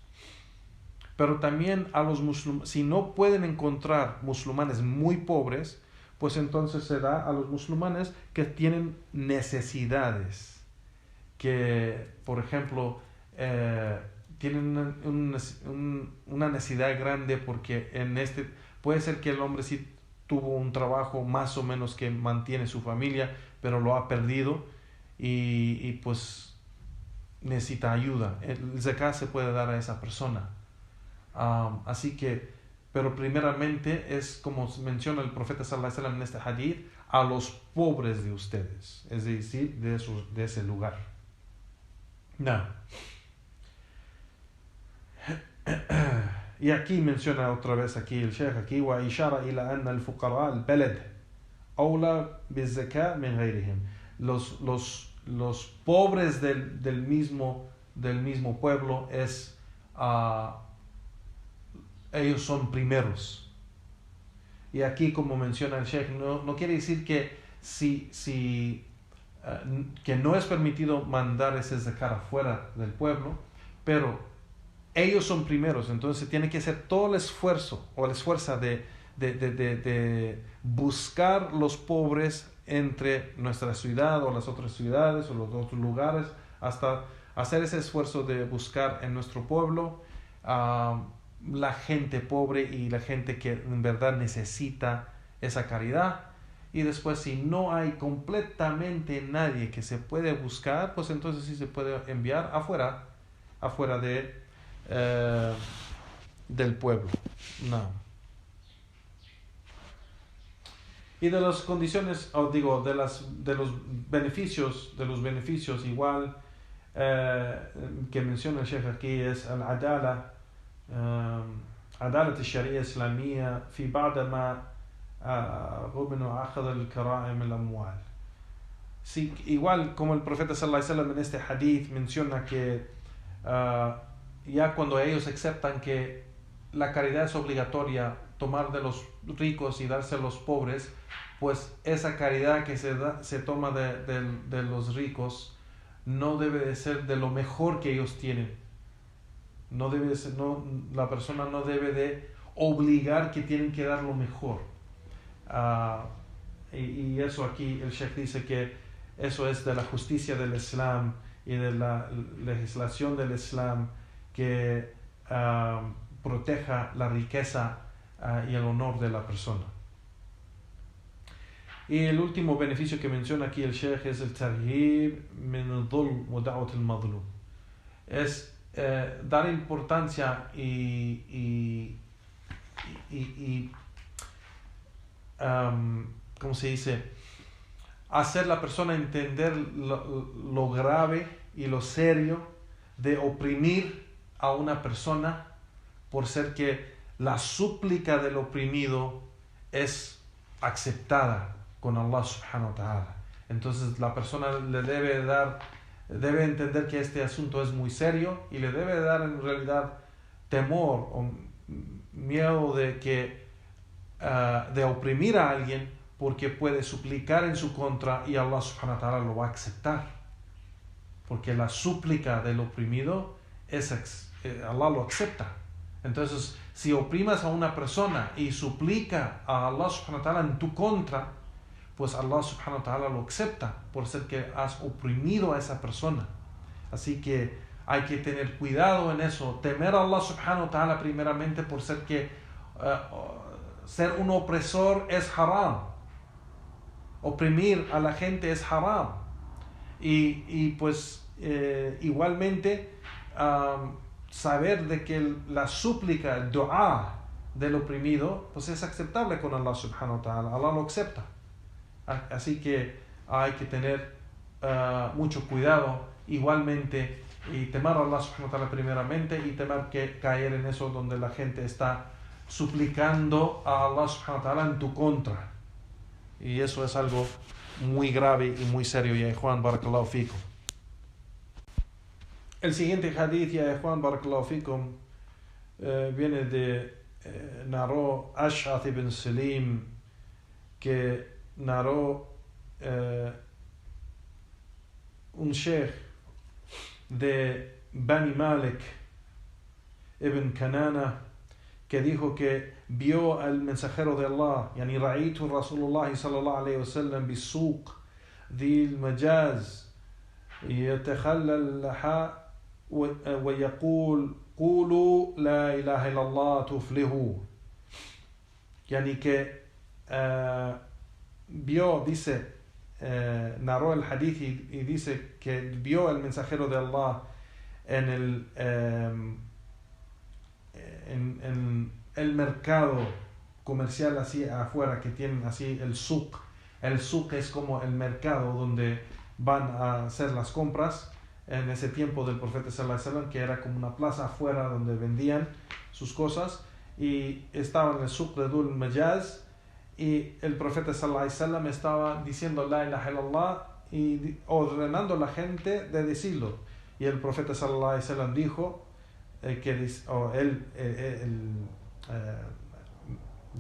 Pero también a los musulmanes, si no pueden encontrar musulmanes muy pobres, pues entonces se da a los musulmanes que tienen necesidades, que por ejemplo tienen una necesidad grande, porque puede ser que el hombre sí tuvo un trabajo más o menos que mantiene su familia, pero lo ha perdido y pues necesita ayuda. El zakat se puede dar a esa persona. Así que, pero primeramente es como menciona el profeta sallallahu alaihi wasallam en este hadith, a los pobres de ustedes, es decir, de ese lugar. No. Y aquí menciona otra vez aquí el Sheikh aquí, وإشارة إلى أن الفقراء البلد أولى بالزكاة من غيرهم. Los pobres del mismo pueblo ellos son primeros. Y aquí, como menciona el Sheikh, no quiere decir que que no es permitido mandar ese zakat afuera del pueblo, pero ellos son primeros, entonces tiene que hacer todo el esfuerzo o el esfuerzo de buscar los pobres entre nuestra ciudad o las otras ciudades o los otros lugares, hasta hacer ese esfuerzo de buscar en nuestro pueblo la gente pobre y la gente que en verdad necesita esa caridad. Y después, si no hay completamente nadie que se puede buscar, pues entonces sí se puede enviar afuera del pueblo. No. Y de las condiciones, de los beneficios igual que menciona el Sheikh aquí, es al-adala, عدالة الشريعة الإسلامية في بعد ما غبن وأخذ الكرائم الأموال. Sí, igual como el profeta sallallahu alaihi wasallam en este hadith menciona que ya cuando ellos aceptan que la caridad es obligatoria, tomar de los ricos y darse a los pobres, pues esa caridad que se toma de los ricos no debe de ser de lo mejor que ellos tienen. No debe de ser, la persona no debe de obligar que tienen que dar lo mejor. Y eso aquí el Sheikh dice que eso es de la justicia del Islam y de la legislación del Islam, que proteja la riqueza y el honor de la persona. Y el último beneficio que menciona aquí el Sheikh es el tarhib min al-dhulm wa da'wat al-madlum. Es dar importancia ¿cómo se dice? Hacer la persona entender lo grave y lo serio de oprimir a una persona, por ser que la súplica del oprimido es aceptada con Allah subhanahu wa ta'ala. Entonces la persona le debe dar debe entender que este asunto es muy serio y le debe dar en realidad temor o miedo de oprimir a alguien, porque puede suplicar en su contra y Allah subhanahu wa ta'ala lo va a aceptar, porque la súplica del oprimido Allah lo acepta. Entonces, si oprimas a una persona y suplica a Allah subhanahu wa ta'ala en tu contra, pues Allah subhanahu wa ta'ala lo acepta por ser que has oprimido a esa persona. Así que hay que tener cuidado en eso, temer a Allah subhanahu wa ta'ala primeramente, por ser que ser un opresor es haram, oprimir a la gente es haram, y pues igualmente saber de que la súplica, el dua del oprimido, pues es aceptable con Allah subhanahu wa ta'ala, Allah lo acepta. Así que hay que tener mucho cuidado igualmente, y temer a Allah subhanahu wa ta'ala primeramente, y temer que caer en eso donde la gente está suplicando a Allah subhanahu wa ta'ala en tu contra, y eso es algo muy grave y muy serio. Ya Juan, barakallahu fikum. El siguiente hadith, ya Juan, barakallahu fikum, viene de narró Ash'ath ibn Salim, que narró un sheikh de Bani Malik ibn Kanana, que dijo que vio al mensajero de Allah, yani ra'aytu Rasulullah sallallahu alayhi wa sallam bisuq ذي المجاز يتخلى اللحاء ويقول قولوا لا إله إلا الله تفلحوا. Yani que vio, dice, narró el hadith y dice que vio al mensajero de Allah en el mercado comercial así afuera, que tienen así el suq. El suq es como el mercado donde van a hacer las compras. En ese tiempo del profeta sallallahu alaihi wasallam, que era como una plaza afuera donde vendían sus cosas, y estaba en el suq de Dhul Majaz, y el profeta sallallahu alaihi wasallam estaba diciendo la ilaha illallah y ordenando a la gente de decirlo. Y el profeta sallallahu alaihi wasallam dijo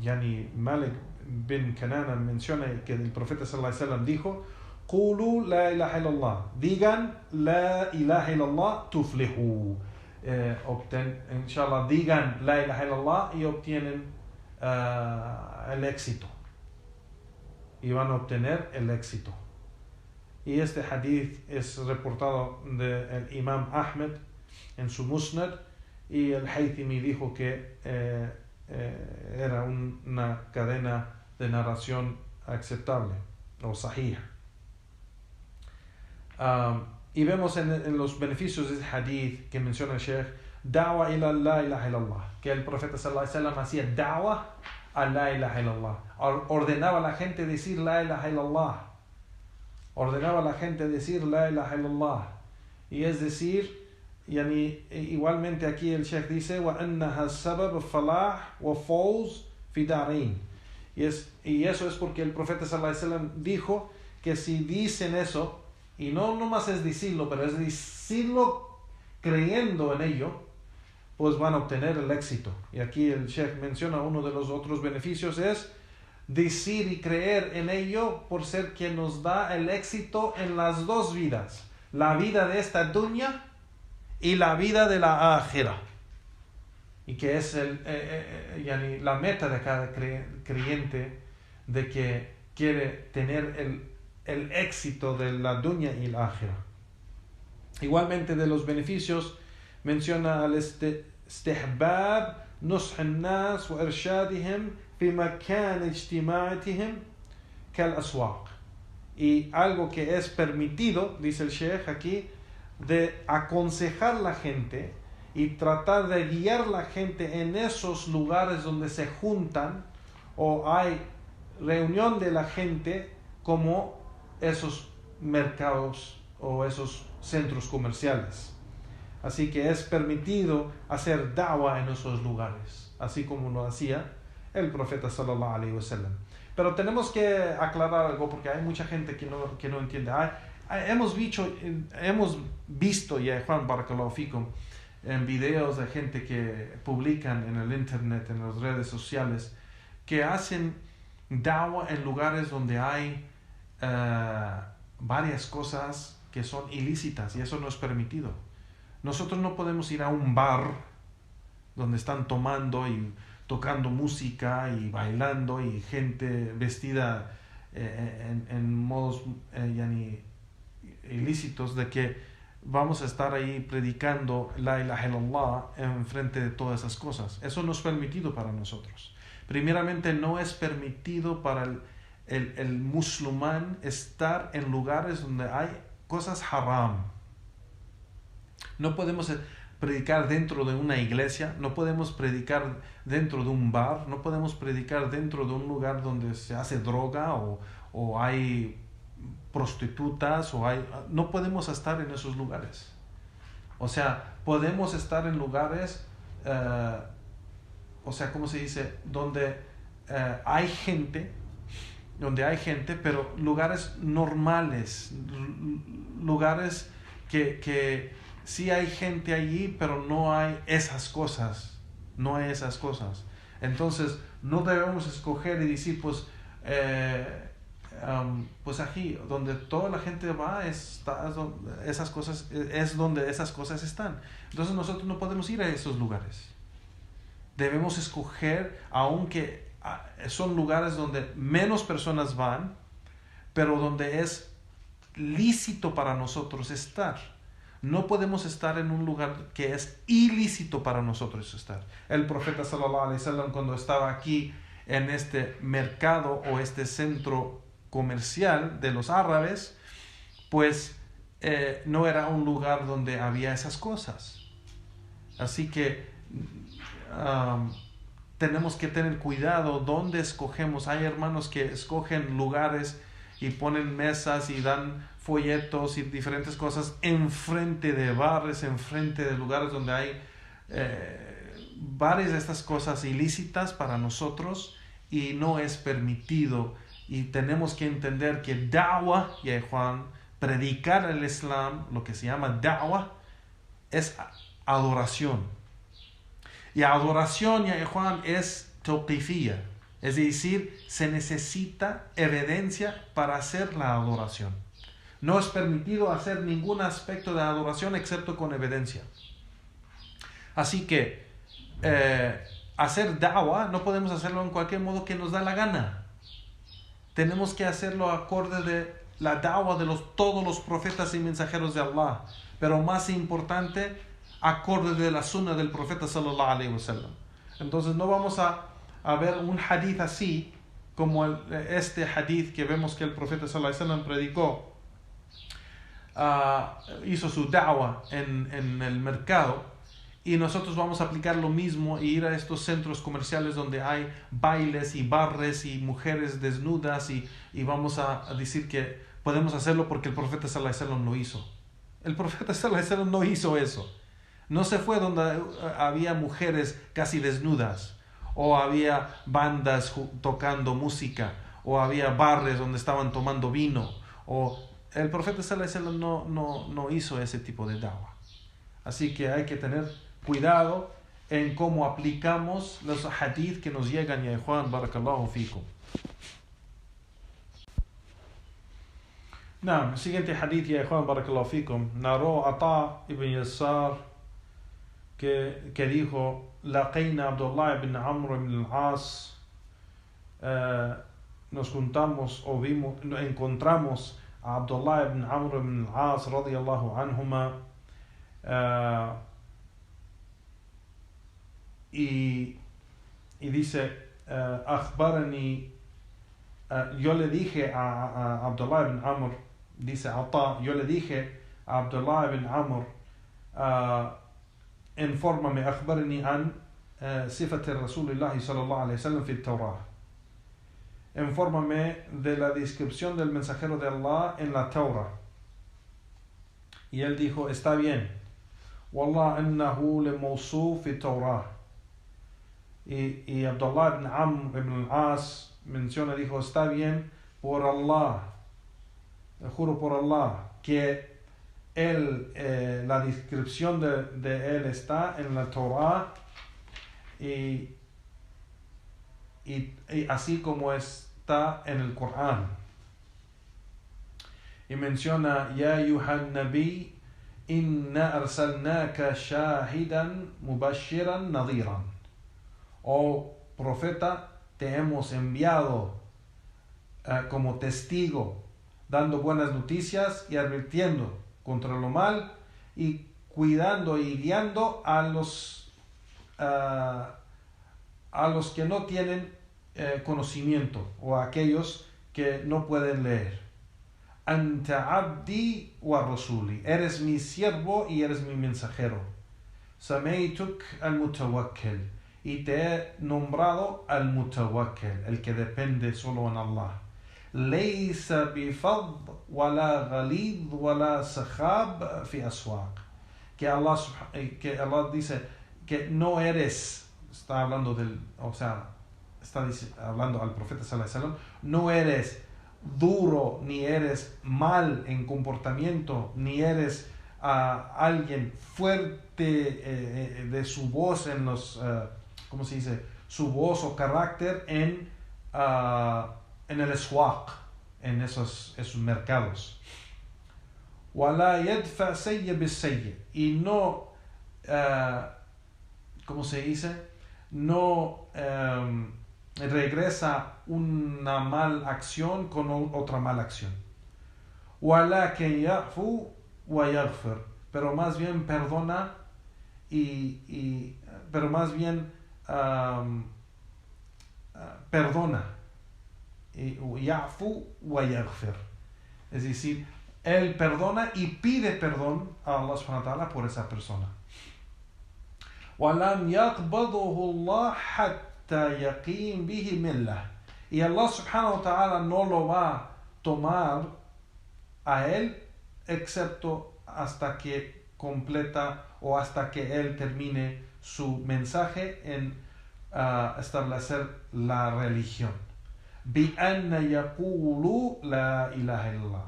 Yani Malik bin Kanana menciona que el profeta sallallahu alaihi wasallam dijo: Qulu la ilaha illallah, digan la ilaha illallah tuflihu, inshallah, digan la ilaha illallah y obtienen el éxito, y van a obtener el éxito. Y este hadith es reportado del Imam Ahmed en su Musnad, y el Haythimi dijo que era una cadena de narración aceptable o sahih. Y vemos en los beneficios de este hadith que menciona el Sheikh, da'wa ila la ilaha illallah, que el profeta sallallahu alaihi wasallam hacía da'wa a la ilaha illallah, ordenaba a la gente decir la ilaha illallah, ordenaba a la gente decir la ilaha illallah, y es decir, yani, igualmente aquí el Sheikh dice wa annaha sabab falah wa fawz fi darain, y eso es porque el profeta sallallahu alaihi wasallam dijo que si dicen eso, y no nomás es decirlo, pero es decirlo creyendo en ello, pues van a obtener el éxito. Y aquí el Sheikh menciona uno de los otros beneficios, es decir y creer en ello, por ser quien nos da el éxito en las dos vidas, la vida de esta dunya y la vida de la akhirah, y que es la meta de cada creyente, de que quiere tener el éxito de la dunya y la akhirah. Igualmente, de los beneficios menciona al istihbab nush an-nas wa irshadihim fi makan ijtima'atihim kal aswaq, y algo que es permitido, dice el Sheikh aquí, de aconsejar la gente y tratar de guiar la gente en esos lugares donde se juntan o hay reunión de la gente, como esos mercados o esos centros comerciales. Así que es permitido hacer da'wa en esos lugares, así como lo hacía el profeta sallallahu alaihi wasallam. Pero tenemos que aclarar algo, porque hay mucha gente que no entiende. hemos visto ya, Juan Barakallahu Fikum, en videos de gente que publican en el internet, en las redes sociales, que hacen da'wah en lugares donde hay varias cosas que son ilícitas y eso no es permitido. Nosotros no podemos ir a un bar donde están tomando y tocando música y bailando y gente vestida en modos ilícitos, de que vamos a estar ahí predicando la ilaha illallah en frente de todas esas cosas. Eso no es permitido para nosotros. Primeramente, no es permitido para el musulmán estar en lugares donde hay cosas haram. No podemos predicar dentro de una iglesia, no podemos predicar dentro de un bar, no podemos predicar dentro de un lugar donde se hace droga o hay prostitutas no podemos estar en esos lugares. O sea, podemos estar en lugares ¿cómo se dice? Donde hay gente, pero lugares normales, lugares que sí hay gente allí, pero no hay esas cosas. Entonces, no debemos escoger y decir, pues aquí, donde toda la gente va, es donde esas cosas están. Entonces, nosotros no podemos ir a esos lugares. Debemos escoger, aunque son lugares donde menos personas van, pero donde es lícito para nosotros estar. No podemos estar en un lugar que es ilícito para nosotros estar. El profeta sallallahu alaihi wasallam, cuando estaba aquí en este mercado o este centro comercial de los árabes, pues no era un lugar donde había esas cosas. Así que tenemos que tener cuidado donde escogemos. Hay hermanos que escogen lugares y ponen mesas y dan folletos y diferentes cosas enfrente de bares, enfrente de lugares donde hay varias de estas cosas ilícitas para nosotros, y no es permitido. Y tenemos que entender que da'wah, ya Juan, predicar el Islam, lo que se llama da'wah, es adoración. Y adoración, ya Juan, es tawqifiyya, es decir, se necesita evidencia para hacer la adoración. No es permitido hacer ningún aspecto de adoración excepto con evidencia. Así que hacer da'wah no podemos hacerlo en cualquier modo que nos da la gana. Tenemos que hacerlo acorde de la da'wah de todos los profetas y mensajeros de Allah, pero más importante, acorde de la sunna del profeta sallallahu alaihi wasallam. Entonces no vamos a ver un hadith así como este hadith que vemos que el profeta sallallahu alaihi wasallam predicó, hizo su da'wah en el mercado, y nosotros vamos a aplicar lo mismo y ir a estos centros comerciales donde hay bailes y bares y mujeres desnudas y vamos a decir que podemos hacerlo porque el profeta sallallahu alaihi wasallam lo hizo. El profeta sallallahu alaihi wasallam no hizo eso. No se fue donde había mujeres casi desnudas, o había bandas tocando música, o había bares donde estaban tomando vino, el profeta sallallahu alaihi wasallam no hizo ese tipo de da'wah. Así que hay que tener cuidado en cómo aplicamos los hadith que nos llegan, ya Juan, barakallahu fikum. El siguiente hadith, ya Juan, barakallahu fikum, narró Ata ibn Yasar que dijo: Laqayna Abdullah ibn Amr ibn al-As, nos juntamos o encontramos a Abdullah ibn Amr ibn al-As radiyallahu anhuma, y dice, akhbarani, yo le dije a Abdullah ibn Amr, dice Ata, yo le dije a Abdullah ibn Amr, infórmame, akhbarani an sifat Rasulullah sallallahu alaihi wasallam fi Torah, infórmame de la descripción del mensajero de Allah en la Torah. Y él dijo: está bien, wallah annahu le mawsuf fi Torah. Y Abdullah ibn Amr ibn al-As menciona, dijo: está bien, por Allah, juro por Allah, que la descripción de él está en la Torah y así como está en el Corán. Y menciona: Ya ayuhan nabi, inna arsalnaka shahidan mubashiran nadiran. Oh profeta, te hemos enviado como testigo, dando buenas noticias y advirtiendo contra lo mal, y cuidando y guiando a los que no tienen conocimiento, o a aquellos que no pueden leer. Anta abdi wa rasuli, eres mi siervo y eres mi mensajero. Sameituk al mutawakkil, y te he nombrado al mutawakkil, el que depende solo en Allah. Laysa bifad wala ghalid wala sakhab fi aswaq. Que Allah dice que no eres, está hablando hablando al profeta sallallahu alaihi wasallam, no eres duro, ni eres mal en comportamiento, ni eres alguien fuerte de su voz en los, ¿cómo se dice? Su voz o carácter en el aswaq, en esos mercados. Wala yadfa sayya bisayya, y no, ¿cómo se dice? No regresa una mala acción con otra mala acción. Walakin ya'fu wa yaghfir, pero más bien perdona pero más bien perdona. Ya'fu wa yaghfir, es decir, él perdona y pide perdón a Allah subhanahu wa ta'ala por esa persona. وَلَمْ يَقْبَضُهُ اللَّهُ حَتَّى يَقِيمْ بِهِ مِلَّهُ, y Allah subhanahu wa ta'ala no lo va a tomar a él excepto hasta que completa, o hasta que él termine su mensaje en establecer la religión. بِأَنَّ يَقُولُوا لَا إِلَهَ إِلَّا اللَّهُ,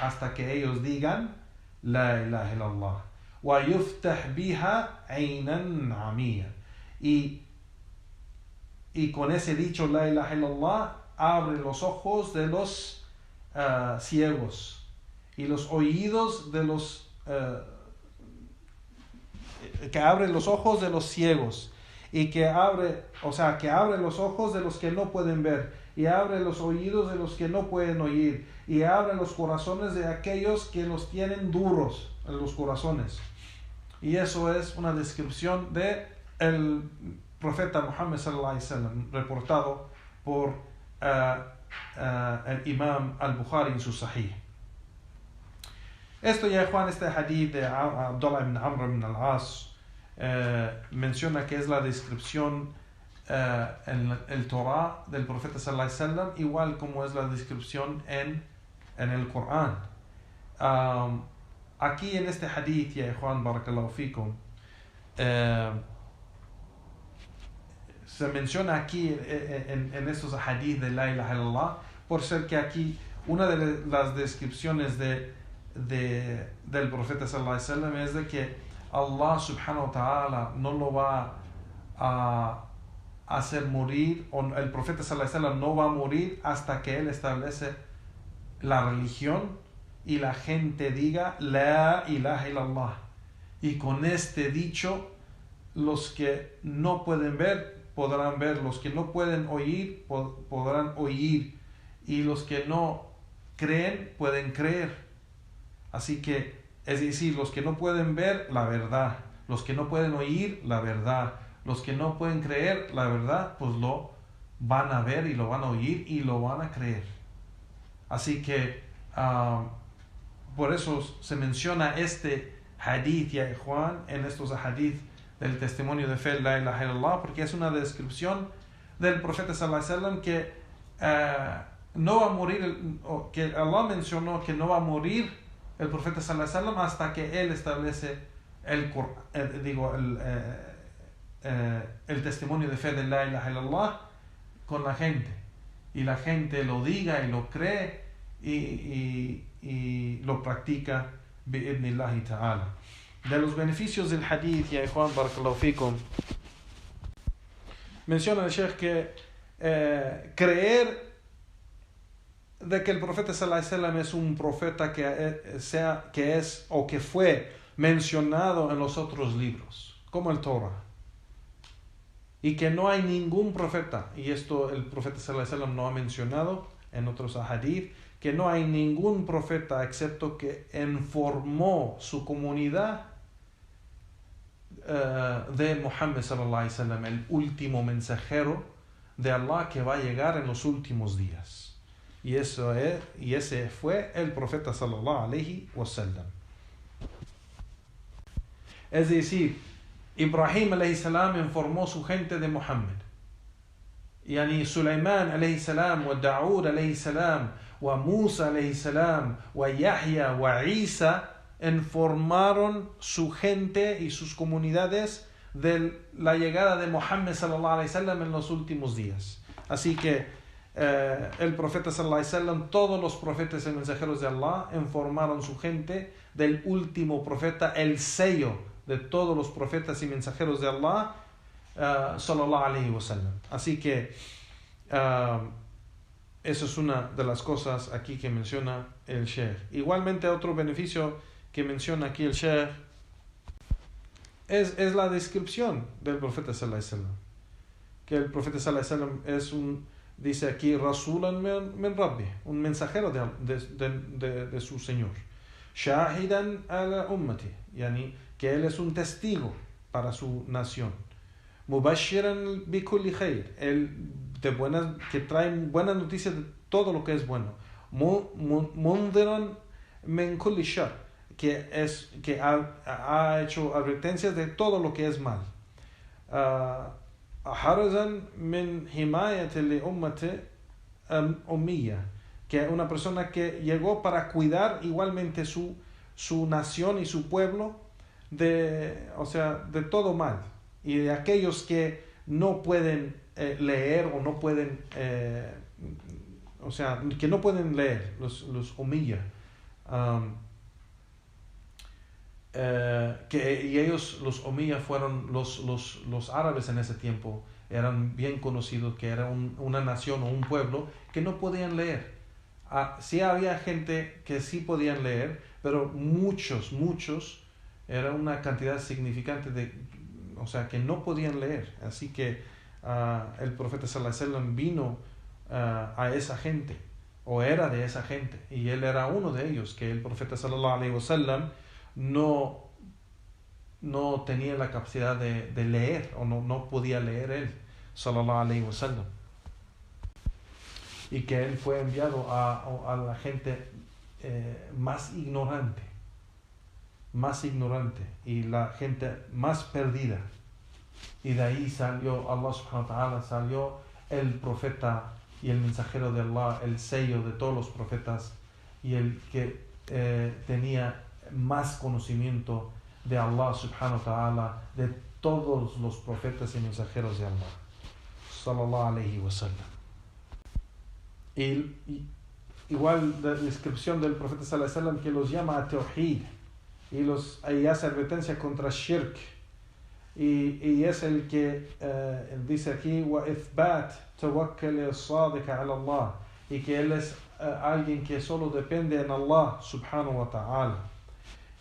hasta que ellos digan La ilaha illallah. وَيُفْتَحْ بِهَا عَيْنًا عَمِيًّا, y con ese dicho La ilaha illallah abre los ojos de los ciegos y los oídos de los que abre los ojos de los ciegos, y que abre los ojos de los que no pueden ver, y abre los oídos de los que no pueden oír, y abre los corazones de aquellos que los tienen duros en los corazones. Y eso es una descripción de el profeta Muhammad sallallahu alaihi wasallam, reportado por el imam al-Bukhari en su Sahih. Esto ya, Juan, este hadith de Abdullah ibn Amr ibn al-As menciona que es la descripción en el Torah del profeta sallallahu alaihi wasallam, igual como es la descripción en el Corán. Aquí en este hadith, ya Juan, barakallahu fikum, se menciona aquí en estos hadith de la ilaha illallah, por ser que aquí una de las descripciones del profeta sallallahu alaihi wasallam es de que Allah subhanahu wa ta'ala no lo va a hacer morir, o el profeta sallallahu alaihi wasallam no va a morir hasta que él establece la religión y la gente diga La ilaha illallah. Y con este dicho, los que no pueden ver podrán ver, los que no pueden oír podrán oír, y los que no creen pueden creer. Así que, es decir, los que no pueden ver, la verdad; los que no pueden oír, la verdad; los que no pueden creer, la verdad, pues lo van a ver y lo van a oír y lo van a creer. Así que por eso se menciona este hadith, ya Juan, en estos hadith del testimonio de fe la ilaha illallah, porque es una descripción del profeta sallallahu alaihi wasallam que no va a morir, que Allah mencionó que no va a morir el profeta sallallahu alaihi wasallam hasta que él establece el testimonio de fe de la ilaha illallah con la gente, y la gente lo diga y lo cree, y y lo practica bi'idnillahi ta'ala. De los beneficios del hadith, ya Juan barakallahu fikum, menciona el Sheikh que creer de que el profeta sallallahu alaihi wasallam es un profeta que es o que fue mencionado en los otros libros, como el Torah, y que no hay ningún profeta, y esto el profeta sallallahu alaihi wasallam no ha mencionado en otros hadith, que no hay ningún profeta excepto que informó su comunidad de Muhammad sallallahu alaihi wasallam, el último mensajero de Allah que va a llegar en los últimos días. Y ese fue el profeta sallallahu alaihi wasallam. Es decir, Ibrahim alayhi salam informó su gente de Muhammad. Yani Sulaimán alayhi salam, wa Daud alayhi salam, wa Musa alayhi salam, wa Yahya, wa Isa informaron su gente y sus comunidades de la llegada de Muhammad sallallahu alaihi wasallam en los últimos días. Así que el profeta sallallahu alaihi wasallam, todos los profetas y mensajeros de Allah informaron su gente del último profeta, el sello de todos los profetas y mensajeros de Allah sallallahu alaihi wasallam. Así que eso es una de las cosas aquí que menciona el Sheikh. Igualmente otro beneficio que menciona aquí el Sheikh es la descripción del profeta sallallahu alaihi wasallam, que el profeta sallallahu alaihi wasallam es dice aquí, Rasulan min Rabbi, un mensajero de su Señor. Shahidan ala ummati, yani que él es un testigo para su nación. Mubashiran bi kulli khair, que trae buenas noticias de todo lo que es bueno. Mundiran min kulli shar, que ha hecho advertencias de todo lo que es mal. Harazan min himayati li ummati ummiya, que una persona que llegó para cuidar igualmente su nación y su pueblo de todo mal y de aquellos que no pueden leer o no pueden que no pueden leer, los ummiya, y ellos, los ummiya, fueron los árabes en ese tiempo, eran bien conocidos, que era una nación o un pueblo que no podían leer. Sí había gente que sí podían leer, pero muchos, era una cantidad significante que no podían leer. Así que el profeta sallallahu alaihi wasallam vino a esa gente, o era de esa gente, y él era uno de ellos, que el profeta sallallahu alaihi wasallam no tenía la capacidad de leer, o no podía leer él, sallallahu alaihi wasallam, y que él fue enviado a la gente más ignorante y la gente más perdida, y de ahí salió Allah subhanahu wa ta'ala, salió el profeta y el mensajero de Allah, el sello de todos los profetas, y el que tenía más conocimiento de Allah subhanahu wa ta'ala de todos los profetas y mensajeros de Allah sallallahu alaihi wasallam. Y igual la descripción del profeta sallallahu alaihi wasallam, que los llama a tawhid y hace advertencia contra shirk, y es el que dice aquí wa ithbat tawakkal as-sadiq ala Allah, y que él es alguien que solo depende en Allah subhanahu wa ta'ala,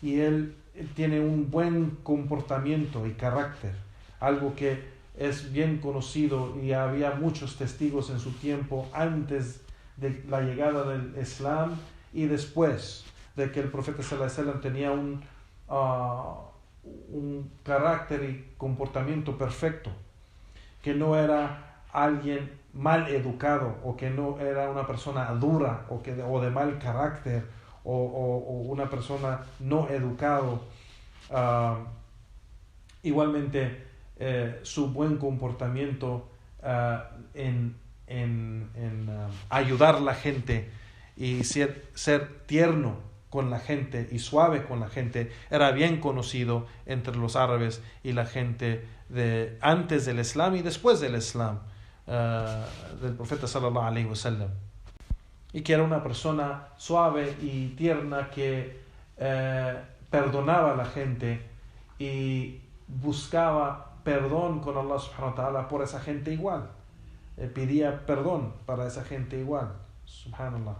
y él tiene un buen comportamiento y carácter, algo que es bien conocido, y había muchos testigos en su tiempo, antes de la llegada del Islam y después, de que el profeta sallallahu alaihi wasallam tenía un carácter y comportamiento perfecto, que no era alguien mal educado, o que no era una persona dura o de mal carácter, o una persona no educado. Igualmente su buen comportamiento en ayudar a la gente y ser tierno con la gente y suave con la gente era bien conocido entre los árabes y la gente de antes del Islam y después del Islam, del profeta sallallahu alaihi wasallam. y que era una persona suave y tierna que perdonaba a la gente y buscaba perdón con Allah subhanahu wa ta'ala por esa gente igual. Pedía perdón para esa gente igual. Subhanallah.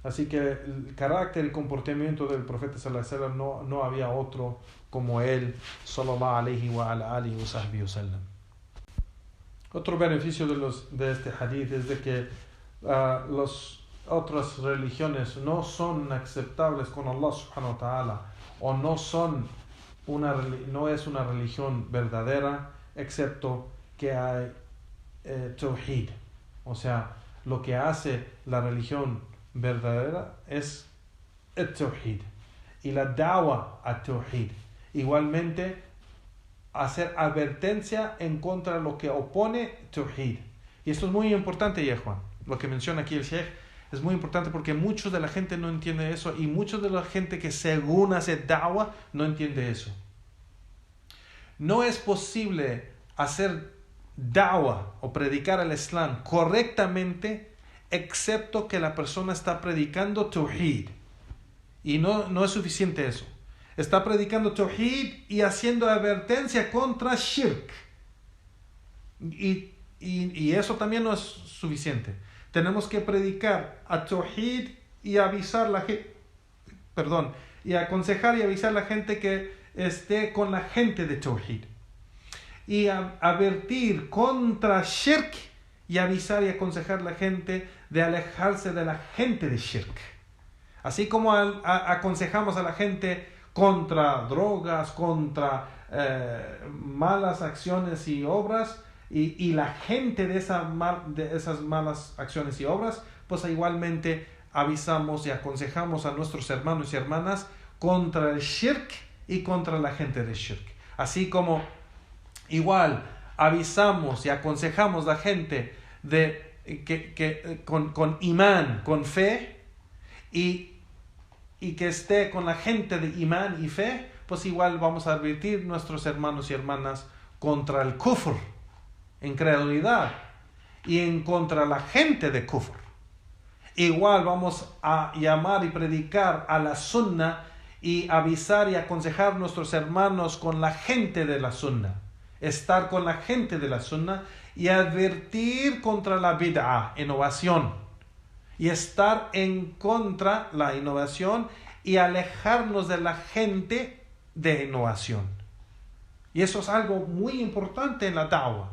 Así que el carácter y comportamiento del profeta sallallahu alaihi wasallam no había otro como él, sallallahu alaihi wa ala alihi wa sahbihi wa sallam. Otro beneficio de este hadith es de que las otras religiones no son aceptables con Allah subhanahu wa ta'ala, o no es una religión verdadera, excepto que hay tawhid. O sea, lo que hace la religión verdadera es el tawhid y la da'wa al tawhid. Igualmente, hacer advertencia en contra de lo que opone tawhid. Y esto es muy importante, ya Juan. Lo que menciona aquí el Sheikh es muy importante porque mucha de la gente no entiende eso, y mucha de la gente que según hace da'wa no entiende eso. No es posible hacer da'wa o predicar el Islam correctamente excepto que la persona está predicando tawhid. Y no es suficiente eso. Está predicando tawhid y haciendo advertencia contra shirk. Y eso también no es suficiente. Tenemos que predicar a tawhid y avisar la gente, y aconsejar y avisar a la gente que esté con la gente de tawhid. Y advertir contra shirk y avisar y aconsejar a la gente de alejarse de la gente de shirk. Así como aconsejamos a la gente contra drogas, contra malas acciones y obras, y la gente de esas malas acciones y obras, pues igualmente avisamos y aconsejamos a nuestros hermanos y hermanas contra el shirk y contra la gente de shirk. Así como igual avisamos y aconsejamos a la gente con imán, con fe, y que esté con la gente de imán y fe, pues igual vamos a advertir a nuestros hermanos y hermanas contra el kufr, incredulidad, y en contra la gente de kufr. Igual vamos a llamar y predicar a la sunna y avisar y aconsejar a nuestros hermanos con la gente de la sunna, estar con la gente de la sunna, y advertir contra la bid'ah, innovación, y estar en contra la innovación y alejarnos de la gente de innovación. Y eso es algo muy importante en la da'wah.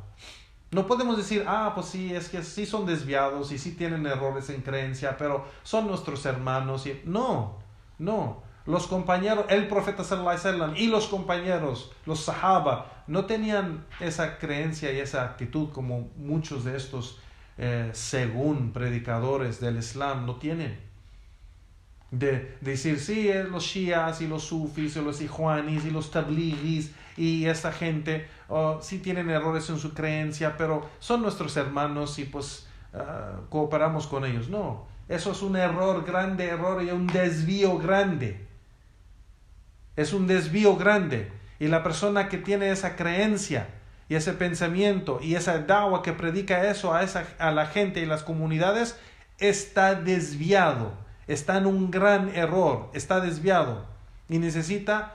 No podemos decir, pues sí, es que sí son desviados y sí tienen errores en creencia, pero son nuestros hermanos. No. Los compañeros, el profeta sallallahu alaihi wasallam y los compañeros, los sahaba, no tenían esa creencia y esa actitud como muchos de estos según predicadores del Islam no tienen. De decir, sí, los shias y los sufis y los ikhwanis y los tablighis y esta gente sí tienen errores en su creencia, pero son nuestros hermanos y pues cooperamos con ellos. No, eso es un grande error y un desvío grande. Es un desvío grande, y la persona que tiene esa creencia y ese pensamiento y esa da'wah que predica eso a la gente y las comunidades está desviado, está en un gran error, está desviado y necesita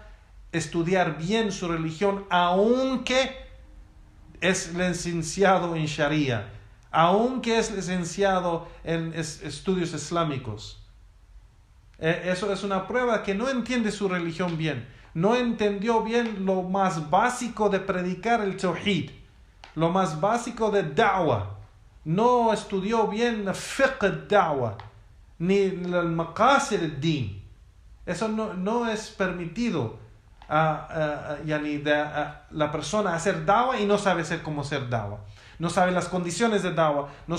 estudiar bien su religión, aunque es licenciado en Sharia, aunque es licenciado en estudios islámicos. Eso es una prueba que no entiende su religión bien, no entendió bien lo más básico de predicar el tawhid, lo más básico de da'wah, no estudió bien el fiqh da'wah, ni el maqasid al-din. Eso no es permitido la persona hacer da'wah y no sabe cómo hacer da'wah. No sabe las condiciones de da'wah, no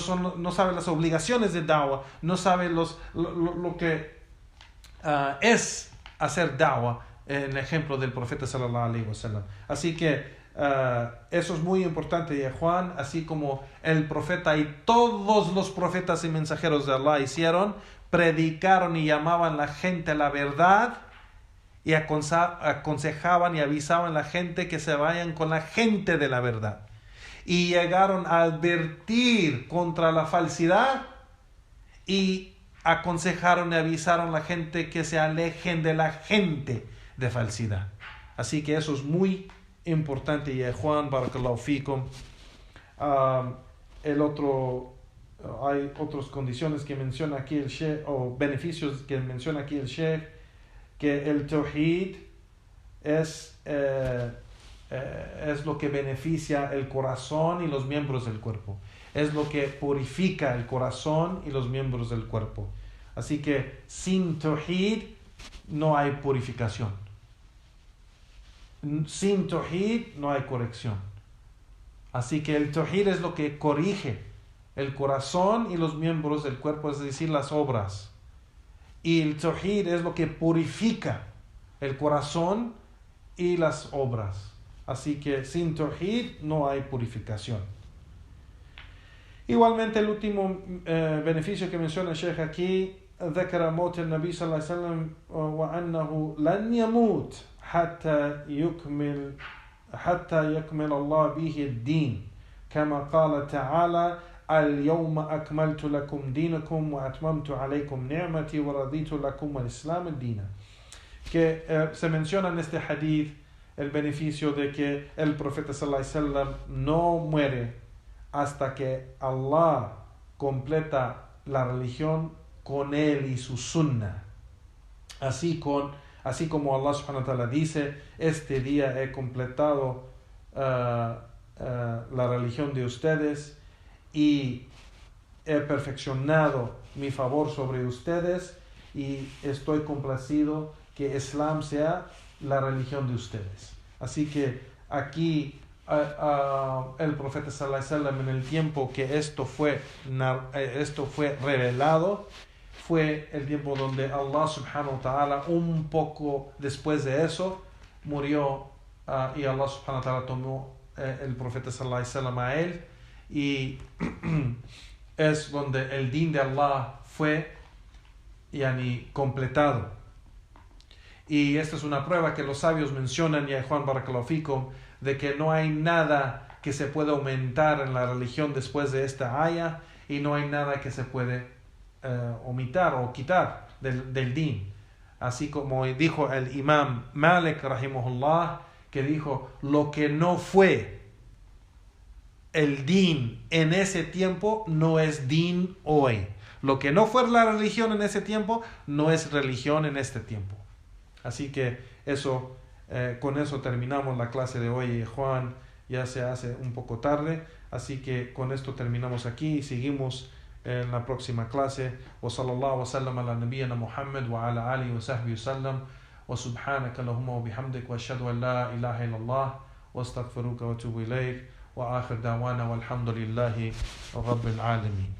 sabe las obligaciones de da'wah, no sabe lo que es hacer da'wah en el ejemplo del profeta sallallahu alaihi wasallam. Así que eso es muy importante, ya Juan, así como el profeta y todos los profetas y mensajeros de Allah hicieron, predicaron y llamaban a la gente a la verdad y aconsejaban y avisaban a la gente que se vayan con la gente de la verdad, y llegaron a advertir contra la falsidad y aconsejaron y avisaron a la gente que se alejen de la gente de falsidad. Así que eso es muy importante. Y Juan, barakallahu fikum. Hay otras condiciones que menciona aquí el Sheikh, o beneficios que menciona aquí el Sheikh, que el Tawhid es lo que beneficia el corazón y los miembros del cuerpo. Es lo que purifica el corazón y los miembros del cuerpo. Así que sin Tawhid no hay purificación. Sin Tawhid no hay corrección. Así que el Tawhid es lo que corrige el corazón y los miembros del cuerpo, es decir, las obras. Y el Tawhid es lo que purifica el corazón y las obras. Así que sin Tawhid no hay purificación. Igualmente el último beneficio que menciona el Sheikh aquí, ذكر موت النبي صلى الله عليه وسلم وأنه لن يموت حتى يكمل الله به الدين كما قال تعالى اليوم أكملت لكم دينكم وأتممت عليكم نعمتي ورضيت لكم الإسلام دينا. Que se menciona en este hadith el beneficio de que el profeta sallallahu alaihi wasallam no muere hasta que Allah completa la religión con él y su sunnah. Así como Allah subhanahu wa ta'ala dice, este día he completado la religión de ustedes y he perfeccionado mi favor sobre ustedes y estoy complacido que Islam sea la religión de ustedes. Así que aquí el profeta sallallahu alaihi wasallam, en el tiempo que esto fue revelado, fue el tiempo donde Allah subhanahu wa ta'ala, un poco después de eso, murió, y Allah subhanahu wa ta'ala tomó el profeta sallallahu alaihi wasallam a él, y es donde el din de Allah fue completado. Y esta es una prueba que los sabios mencionan, y Juan barakallahu fikum, de que no hay nada que se pueda aumentar en la religión después de esta aya, y no hay nada que se puede omitar o quitar del din. Así como dijo el imam Malik rahimahullah, que dijo, lo que no fue el din en ese tiempo no es din hoy. Lo que no fue la religión en ese tiempo no es religión en este tiempo. Así que eso, con eso terminamos la clase de hoy. Juan, ya se hace un poco tarde, así que con esto terminamos aquí y seguimos en la próxima clase. Wa sallallahu wa sallam ala nabiyyina Muhammad wa ala alihi wa sahbihi wa sallam, wa subhanaka allahumma wa bihamdik wa ashhadu an la ilaha illallah wa astaghfiruka wa atubu ilayk, wa akhir da'wana walhamdulillahi rabbil alamin.